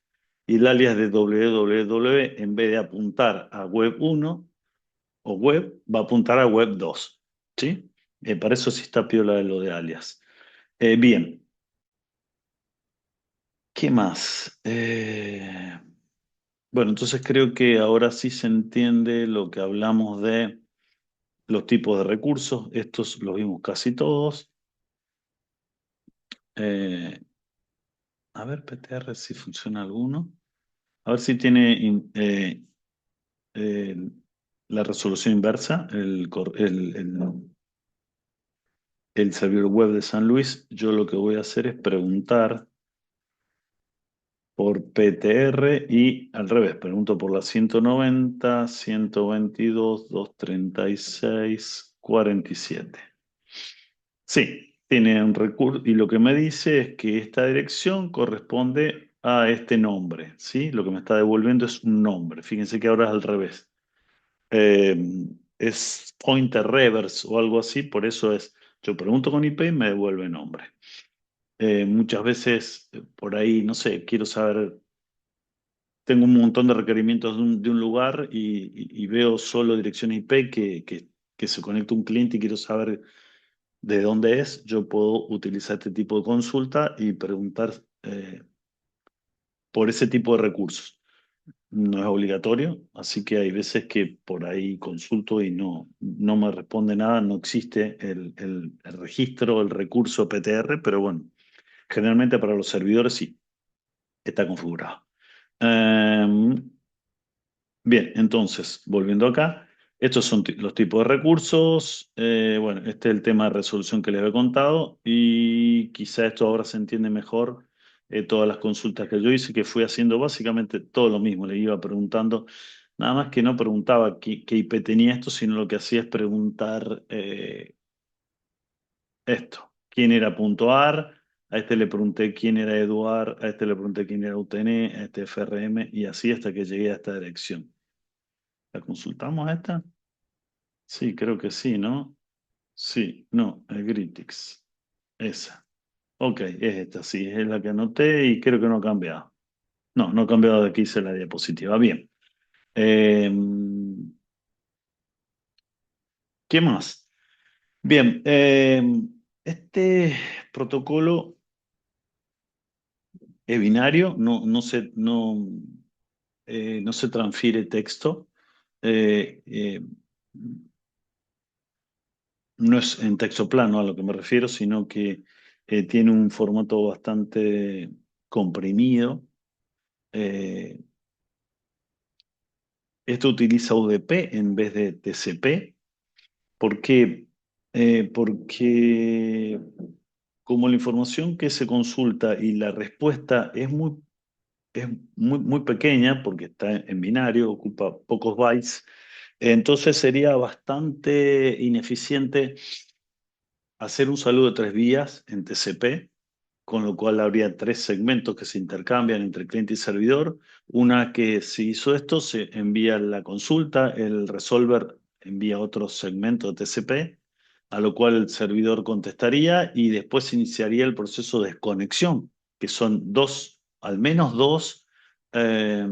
Y el alias de www, en vez de apuntar a Web 1 o Web, va a apuntar a Web 2. ¿Sí? Para eso sí está piola de lo de alias. Bien, ¿qué más? Bueno, entonces creo que ahora sí se entiende lo que hablamos de los tipos de recursos. Estos los vimos casi todos. Eh, a ver, PTR si funciona alguno. A ver si tiene la resolución inversa, el servidor web de San Luis, yo lo que voy a hacer es preguntar por PTR y al revés, pregunto por la 190, 122, 236, 47. Sí, tiene un recurso y lo que me dice es que esta dirección corresponde a este nombre, ¿sí? Lo que me está devolviendo es un nombre. Fíjense que ahora es al revés. Eh, es pointer reverse o algo así, por eso es, yo pregunto con IP y me devuelve nombre. Muchas veces por ahí, no sé, quiero saber, tengo un montón de requerimientos de un lugar y veo solo dirección IP que se conecta un cliente y quiero saber de dónde es, yo puedo utilizar este tipo de consulta y preguntar por ese tipo de recursos. No es obligatorio, así que hay veces que por ahí consulto y no me responde nada, no existe el registro, el recurso PTR, pero bueno, generalmente para los servidores sí, está configurado. Em, Bien, entonces, volviendo acá, estos son los tipos de recursos. Bueno, este es el tema de resolución que les había contado y quizá esto ahora se entiende mejor. Todas las consultas que yo hice, que fui haciendo básicamente todo lo mismo, le iba preguntando, nada más que no preguntaba qué IP tenía esto, sino lo que hacía es preguntar esto, quién era punto .ar, a este le pregunté quién era Eduard, a este le pregunté quién era UTN, a este FRM y así hasta que llegué a esta dirección. ¿La consultamos esta? Sí, creo que sí, ¿no? Sí, no, el Gritix. Esa. Ok, es esta, sí, es la que anoté y creo que no ha cambiado. No ha cambiado de que hice la diapositiva. Bien. Eh, ¿Qué más? Bien, este protocolo es binario, no se transfiere texto. Eh, eh, no es en texto plano a lo que me refiero, sino que tiene un formato bastante comprimido. Eh, Esto utiliza UDP en vez de TCP. ¿Por qué? Porque como la información que se consulta y la respuesta es muy pequeña, porque está en binario, ocupa pocos bytes, entonces sería bastante ineficiente hacer un saludo de 3 vías en TCP, con lo cual habría 3 segmentos que se intercambian entre cliente y servidor. Una que si hizo esto, se envía la consulta, el resolver envía otro segmento de TCP, a lo cual el servidor contestaría y después se iniciaría el proceso de desconexión, que son al menos dos eh,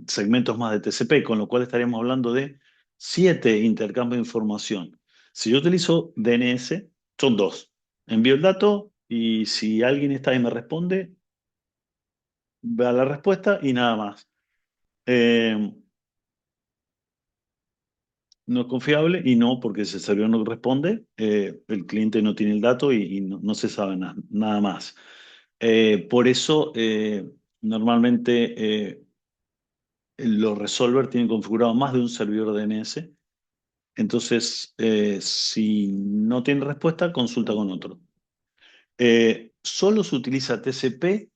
segmentos más de TCP, con lo cual estaríamos hablando de 7 intercambios de información. Si yo utilizo DNS, son dos. Envío el dato y si alguien está y me responde, vea la respuesta y nada más. Eh, no es confiable y no, porque si el servidor no responde, el cliente no tiene el dato y no se sabe nada más. Por eso, normalmente los resolver tienen configurado más de un servidor DNS. Entonces, si no tiene respuesta, consulta con otro. Solo se utiliza TCP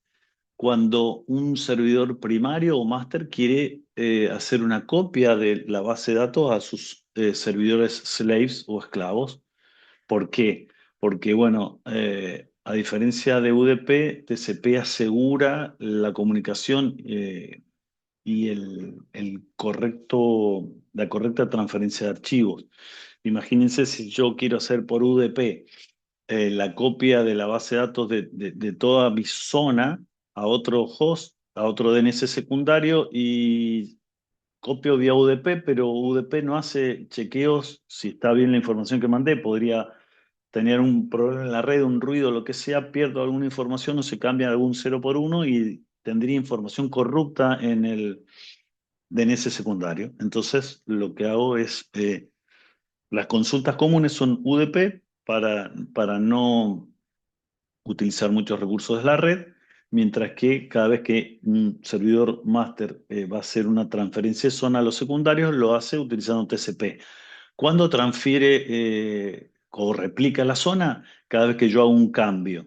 cuando un servidor primario o máster quiere hacer una copia de la base de datos a sus servidores slaves o esclavos. ¿Por qué? Porque, bueno, a diferencia de UDP, TCP asegura la comunicación y la correcta transferencia de archivos. Imagínense si yo quiero hacer por UDP la copia de la base de datos de toda mi zona a otro host, a otro DNS secundario y copio vía UDP, pero UDP no hace chequeos si está bien la información que mandé. Podría tener un problema en la red, un ruido, lo que sea, pierdo alguna información o se cambia algún 0 por 1 y tendría información corrupta en el DNS secundario. Entonces, lo que hago es, las consultas comunes son UDP para no utilizar muchos recursos de la red mientras que cada vez que un servidor master va a hacer una transferencia de zona a los secundarios, lo hace utilizando TCP. ¿Cuándo transfiere o replica la zona? Cada vez que yo hago un cambio.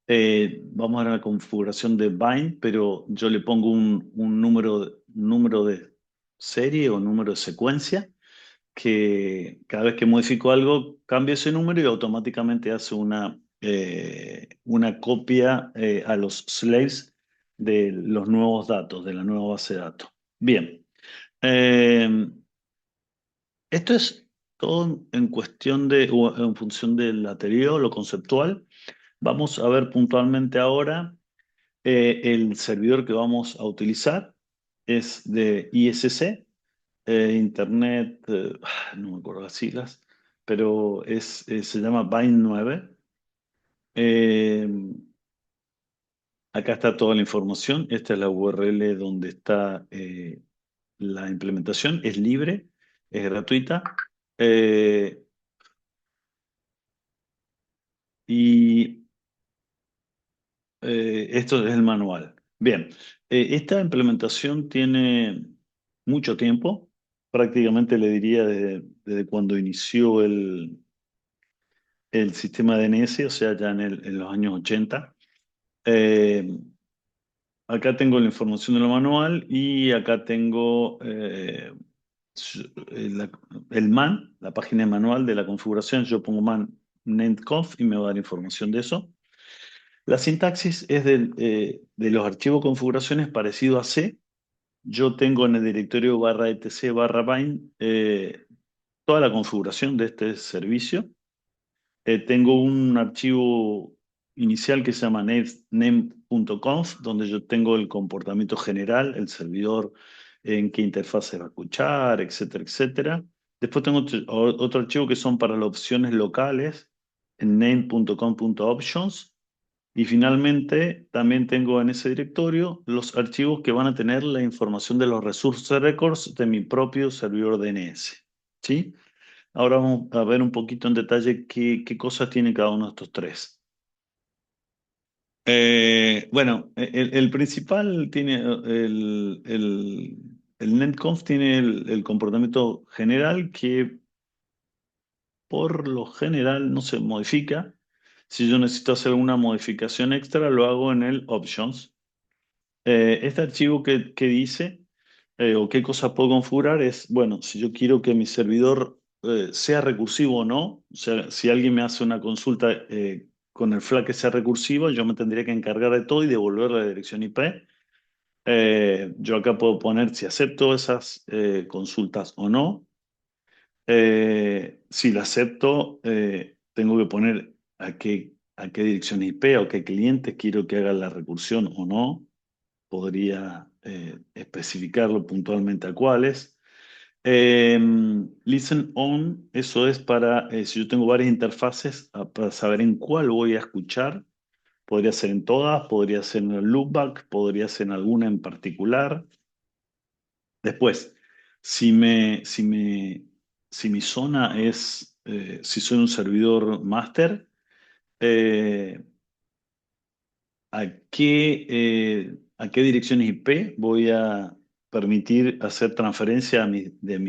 Vamos a ver la configuración de bind, pero yo le pongo un número de serie o número de secuencia que cada vez que modifico algo cambia ese número y automáticamente hace una copia a los slaves de los nuevos datos, de la nueva base de datos. Bien, eh, esto es todo en cuestión o en función del anterior, lo conceptual. Vamos a ver puntualmente ahora el servidor que vamos a utilizar. Es de ISC, Internet, no me acuerdo las siglas, pero se llama Bind 9. Eh, Acá está toda la información. Esta es la URL donde está la implementación. Es libre, es gratuita. Eh, y Esto es el manual. Bien, esta implementación tiene mucho tiempo. Prácticamente le diría desde cuando inició el sistema DNS, o sea, ya en los años 80. Eh, Acá tengo la información del manual y acá tengo el man, la página de manual de la configuración. Yo pongo man netconf y me va a dar información de eso. La sintaxis es de los archivos configuraciones parecido a C. Yo tengo en el directorio barra etc barra bind toda la configuración de este servicio. Tengo un archivo inicial que se llama name.conf, donde yo tengo el comportamiento general, el servidor en qué interfaz va a escuchar, etcétera, etcétera. Después tengo otro archivo que son para las opciones locales, en name.conf.options. Y finalmente, también tengo en ese directorio los archivos que van a tener la información de los resource records de mi propio servidor DNS. ¿Sí? Ahora vamos a ver un poquito en detalle qué cosas tiene cada uno de estos tres. Bueno, el principal tiene el netconf tiene el comportamiento general que por lo general no se modifica. Si yo necesito hacer alguna modificación extra, lo hago en el options. Este archivo que dice o qué cosa puedo configurar es, bueno, si yo quiero que mi servidor sea recursivo o no, o sea, si alguien me hace una consulta con el flag que sea recursivo, yo me tendría que encargar de todo y devolver la dirección IP. Yo acá puedo poner si acepto esas consultas o no. Si la acepto, tengo que poner a qué dirección IP o qué clientes quiero que haga la recursión o no. Podría especificarlo puntualmente a cuáles. Eh, Listen on, eso es para, si yo tengo varias interfaces, para saber en cuál voy a escuchar. Podría ser en todas, podría ser en el loopback, podría ser en alguna en particular. Después, si mi zona es, si soy un servidor master, eh, a qué direcciones IP voy a permitir hacer transferencia de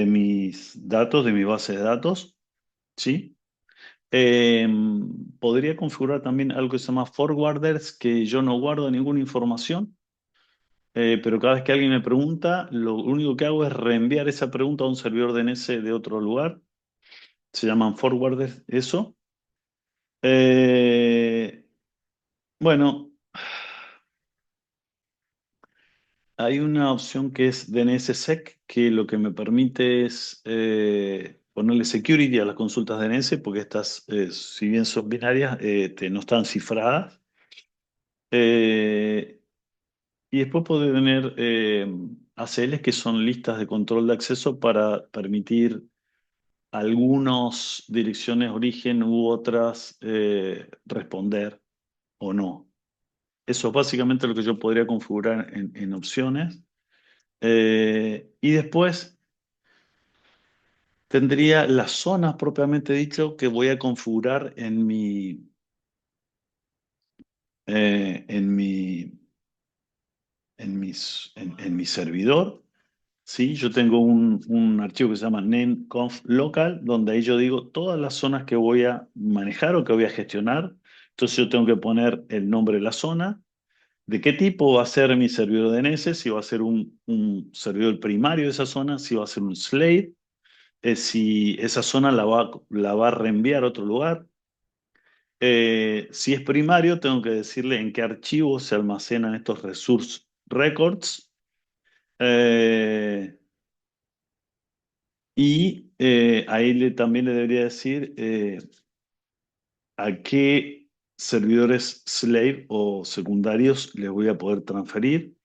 mis datos, de mi base de datos, ¿sí? Eh, Podría configurar también algo que se llama forwarders, que yo no guardo ninguna información, pero cada vez que alguien me pregunta, lo único que hago es reenviar esa pregunta a un servidor DNS de otro lugar. Se llaman forwarders, eso. Eh, bueno. Hay una opción que es DNSSEC, que lo que me permite es ponerle security a las consultas DNS, porque estas, si bien son binarias, no están cifradas. Eh, y después puede tener ACLs, que son listas de control de acceso para permitir algunas direcciones origen u otras responder o no. Eso es básicamente lo que yo podría configurar en opciones. Y después tendría las zonas propiamente dicho que voy a configurar en en mi servidor. Sí, yo tengo un archivo que se llama nameconf local, donde ahí yo digo todas las zonas que voy a manejar o que voy a gestionar. Entonces yo tengo que poner el nombre de la zona, de qué tipo va a ser mi servidor DNS, si va a ser un servidor primario de esa zona, si va a ser un slave, si esa zona la va a reenviar a otro lugar. Si es primario, tengo que decirle en qué archivo se almacenan estos resource records. Eh, ahí también le debería decir a qué servidores slave o secundarios les voy a poder transferir.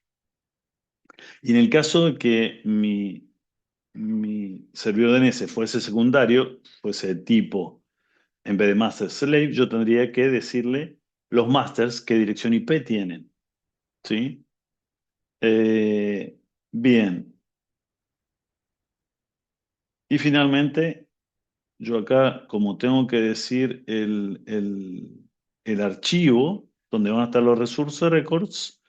Y en el caso de que mi servidor DNS fuese secundario, fuese de tipo, en vez de master slave, yo tendría que decirle los masters qué dirección IP tienen. ¿Sí? Eh, bien. Y finalmente, yo acá, como tengo que decir el archivo donde van a estar los resource records,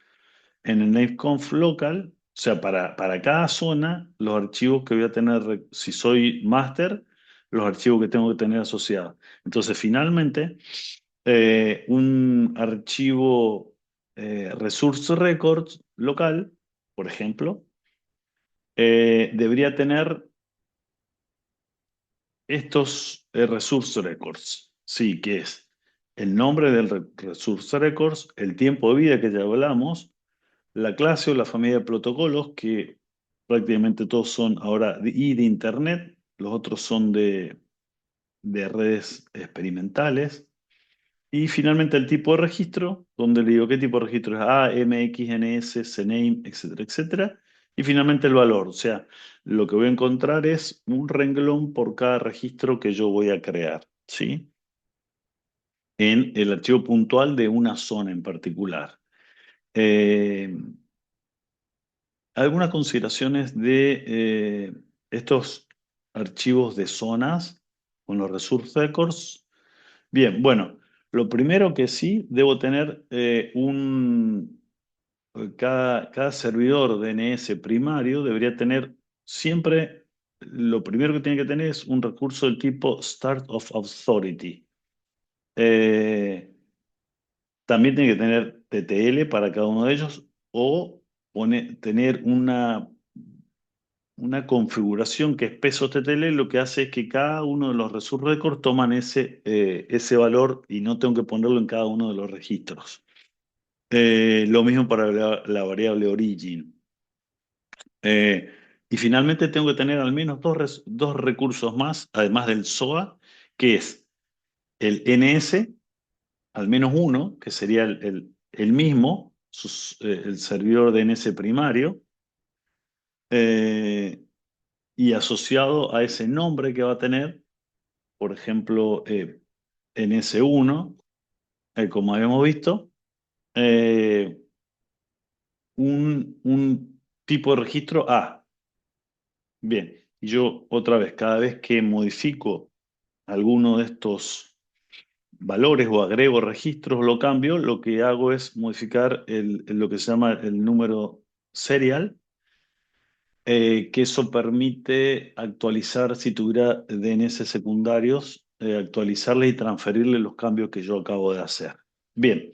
en el nameconf local, o sea, para cada zona, los archivos que voy a tener, si soy master, los archivos que tengo que tener asociados. Entonces, finalmente, un archivo resource records local, por ejemplo, debería tener estos resource records. Sí, que es el nombre del resource records, el tiempo de vida que ya hablamos, la clase o la familia de protocolos, que prácticamente todos son ahora de Internet, los otros son de redes experimentales. Y finalmente el tipo de registro, donde le digo qué tipo de registro es A, MXNS, CNAME, etcétera, etcétera. Y finalmente el valor, o sea, lo que voy a encontrar es un renglón por cada registro que yo voy a crear, ¿sí? En el archivo puntual de una zona en particular. Eh, Algunas consideraciones de estos archivos de zonas con los resource records. Bien, bueno, lo primero que sí, debo tener cada servidor DNS primario debería tener siempre, lo primero que tiene que tener es un recurso del tipo Start of Authority. Eh, También tiene que tener TTL para cada uno de ellos o tener una configuración que es peso TTL, lo que hace es que cada uno de los resource records toman ese valor y no tengo que ponerlo en cada uno de los registros. Lo mismo para la variable origin. Eh, y finalmente tengo que tener al menos dos recursos más, además del SOA, que es el NS, al menos uno, que sería el mismo, el servidor DNS primario, eh, y asociado a ese nombre que va a tener, por ejemplo, NS1, como habíamos visto, eh, un tipo de registro A. Bien, y yo otra vez, cada vez que modifico alguno de estos valores o agrego registros, lo cambio, lo que hago es modificar lo que se llama el número serial, que eso permite actualizar, si tuviera DNS secundarios, actualizarle y transferirle los cambios que yo acabo de hacer. Bien,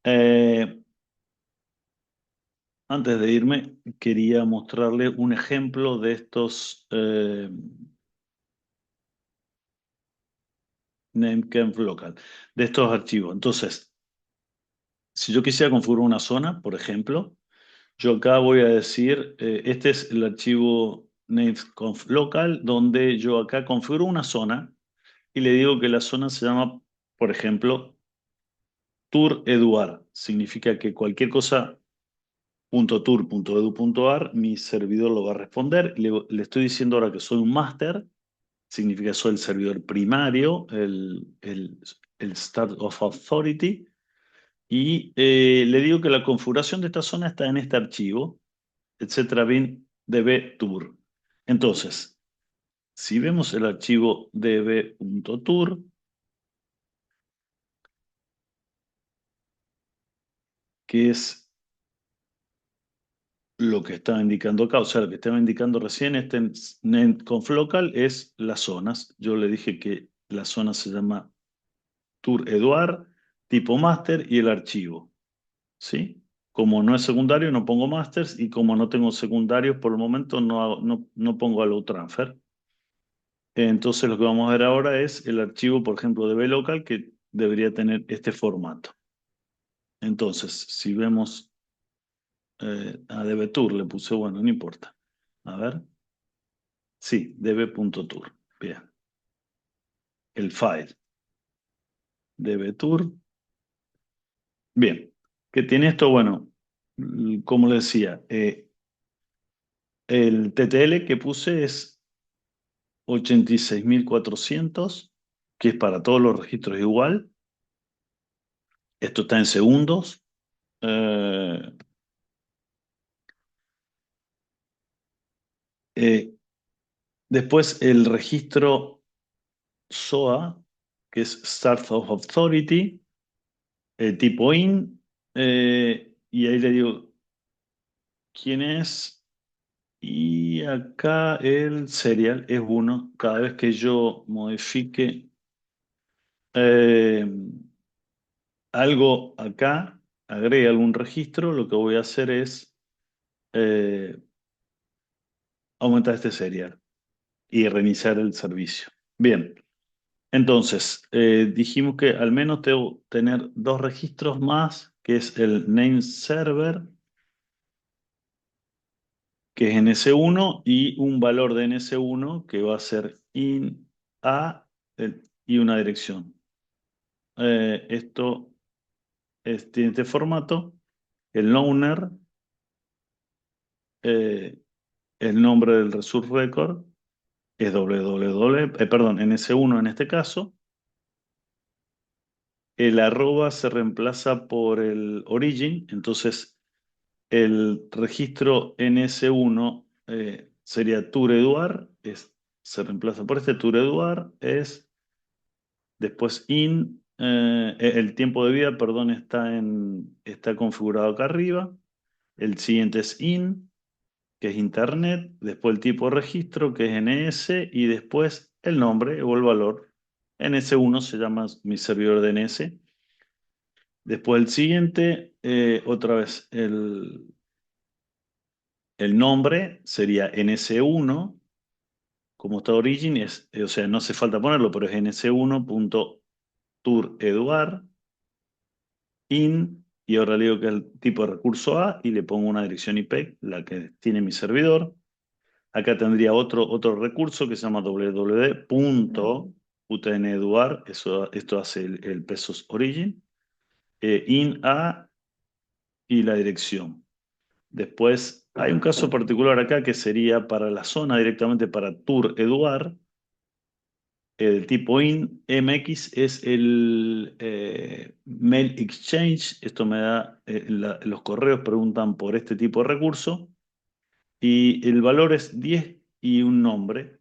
eh, antes de irme, quería mostrarle un ejemplo de estos nameconf local, de estos archivos. Entonces, si yo quisiera configurar una zona, por ejemplo, yo acá voy a decir, este es el archivo nameconf local, donde yo acá configuro una zona y le digo que la zona se llama, por ejemplo, Tour Eduard. Significa que cualquier cosa .tour.edu.ar, mi servidor lo va a responder. Le estoy diciendo ahora que soy un máster, significa que soy el servidor primario, el Start of Authority, y le digo que la configuración de esta zona está en este archivo, etcétera, bin db.tour. Entonces, si vemos el archivo db.tour, que es lo que estaba indicando acá, o sea, lo que estaba indicando recién, este conf local es las zonas. Yo le dije que la zona se llama Tour Eduard, tipo master y el archivo, ¿sí? Como no es secundario, no pongo masters y como no tengo secundarios, por el momento no pongo allow transfer. Entonces lo que vamos a ver ahora es el archivo, por ejemplo, de vlocal que debería tener este formato. Entonces, si vemos a dbtour le puse, bueno, no importa. A ver, sí, db.tour. Bien, el file dbtour. Bien, ¿qué tiene esto? Bueno, como le decía, el TTL que puse es 86.400, que es para todos los registros igual. Esto está en segundos. Eh, eh, Después el registro SOA, que es Start of Authority, tipo IN, y ahí le digo quién es, y acá el serial es 1. Cada vez que yo modifique eh, algo acá, agregue algún registro, lo que voy a hacer es eh, aumentar este serial y reiniciar el servicio. Bien. Entonces, dijimos que al menos debo tener dos registros más, que es el name server, que es ns1, y un valor de ns1 que va a ser in a y una dirección. Esto tiene este formato. El owner, eh, el nombre del resource record es www, perdón, ns1 en este caso. El arroba se reemplaza por el origin, entonces el registro NS1 sería Tour Eduard, se reemplaza por este Tour Eduard, es después in, el tiempo de vida, perdón, está configurado acá arriba. El siguiente es in, que es internet, después el tipo de registro, que es NS, y después el nombre o el valor. NS1 se llama mi servidor de NS. Después el siguiente, otra vez el nombre sería ns1, como está origin, o sea, no hace falta ponerlo, pero es ns1.toureduard in, y ahora le digo que es el tipo de recurso A y le pongo una dirección IP, la que tiene mi servidor. Acá tendría otro recurso que se llama www.utneduard, esto hace el pesos origin, in A y la dirección. Después hay un caso particular acá que sería para la zona directamente para Tour Eduard. El tipo IN MX es el Mail Exchange. Esto me da, los correos preguntan por este tipo de recurso. Y el valor es 10 y un nombre.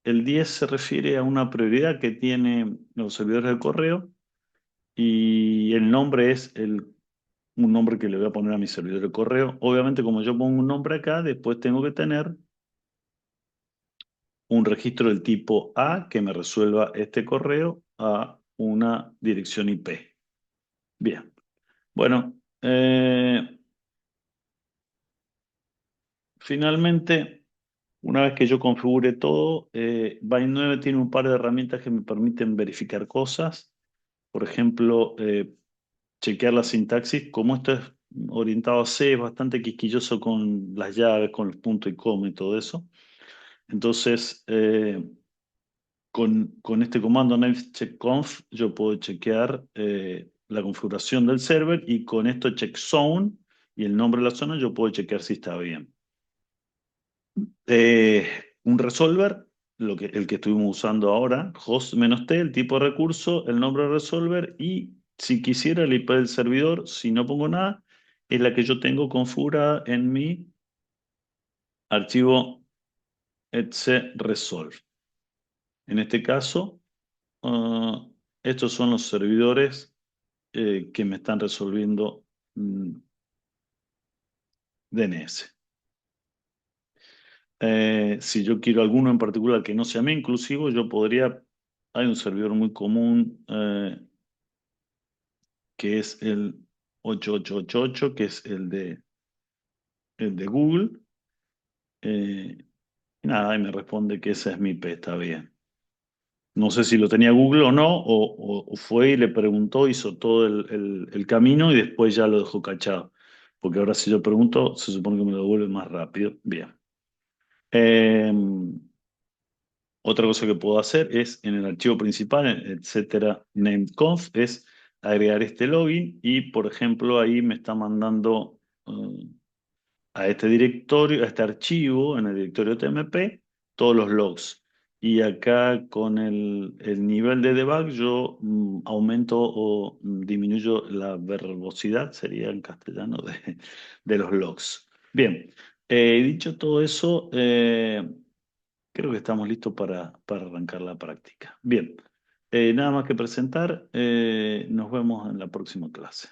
El 10 se refiere a una prioridad que tienen los servidores de correo. Y el nombre es un nombre que le voy a poner a mi servidor de correo. Obviamente, como yo pongo un nombre acá, después tengo que tener un registro del tipo A que me resuelva este correo a una dirección IP. Bien. Bueno, finalmente, una vez que yo configure todo, Byte 9 tiene un par de herramientas que me permiten verificar cosas. Por ejemplo, chequear la sintaxis. Como esto es orientado a C, es bastante quisquilloso con las llaves, con los puntos y coma y todo eso. Entonces, con este comando name-checkconf yo puedo chequear la configuración del server, y con esto checkzone y el nombre de la zona yo puedo chequear si está bien. Eh, un resolver, el que estuvimos usando ahora, host-t, el tipo de recurso, el nombre del resolver, y si quisiera el IP del servidor, si no pongo nada, es la que yo tengo configurada en mi archivo etc resolve. En este caso, estos son los servidores que me están resolviendo. DNS. Si yo quiero alguno en particular que no sea mi inclusivo, yo podría, hay un servidor muy común que es el 8888, que es el de Google. Eh, y nada, y me responde que esa es mi IP, está bien. No sé si lo tenía Google o no, o fue y le preguntó, hizo todo el camino y después ya lo dejó cachado. Porque ahora si yo pregunto, se supone que me lo devuelve más rápido. Bien. Eh, Otra cosa que puedo hacer es en el archivo principal, etcétera, nameconf, es agregar este login y, por ejemplo, ahí me está mandando a este directorio, a este archivo, en el directorio TMP, todos los logs. Y acá con el nivel de debug yo aumento o disminuyo la verbosidad, sería en castellano, de los logs. Bien, dicho todo eso, creo que estamos listos para arrancar la práctica. Bien, nada más que presentar, nos vemos en la próxima clase.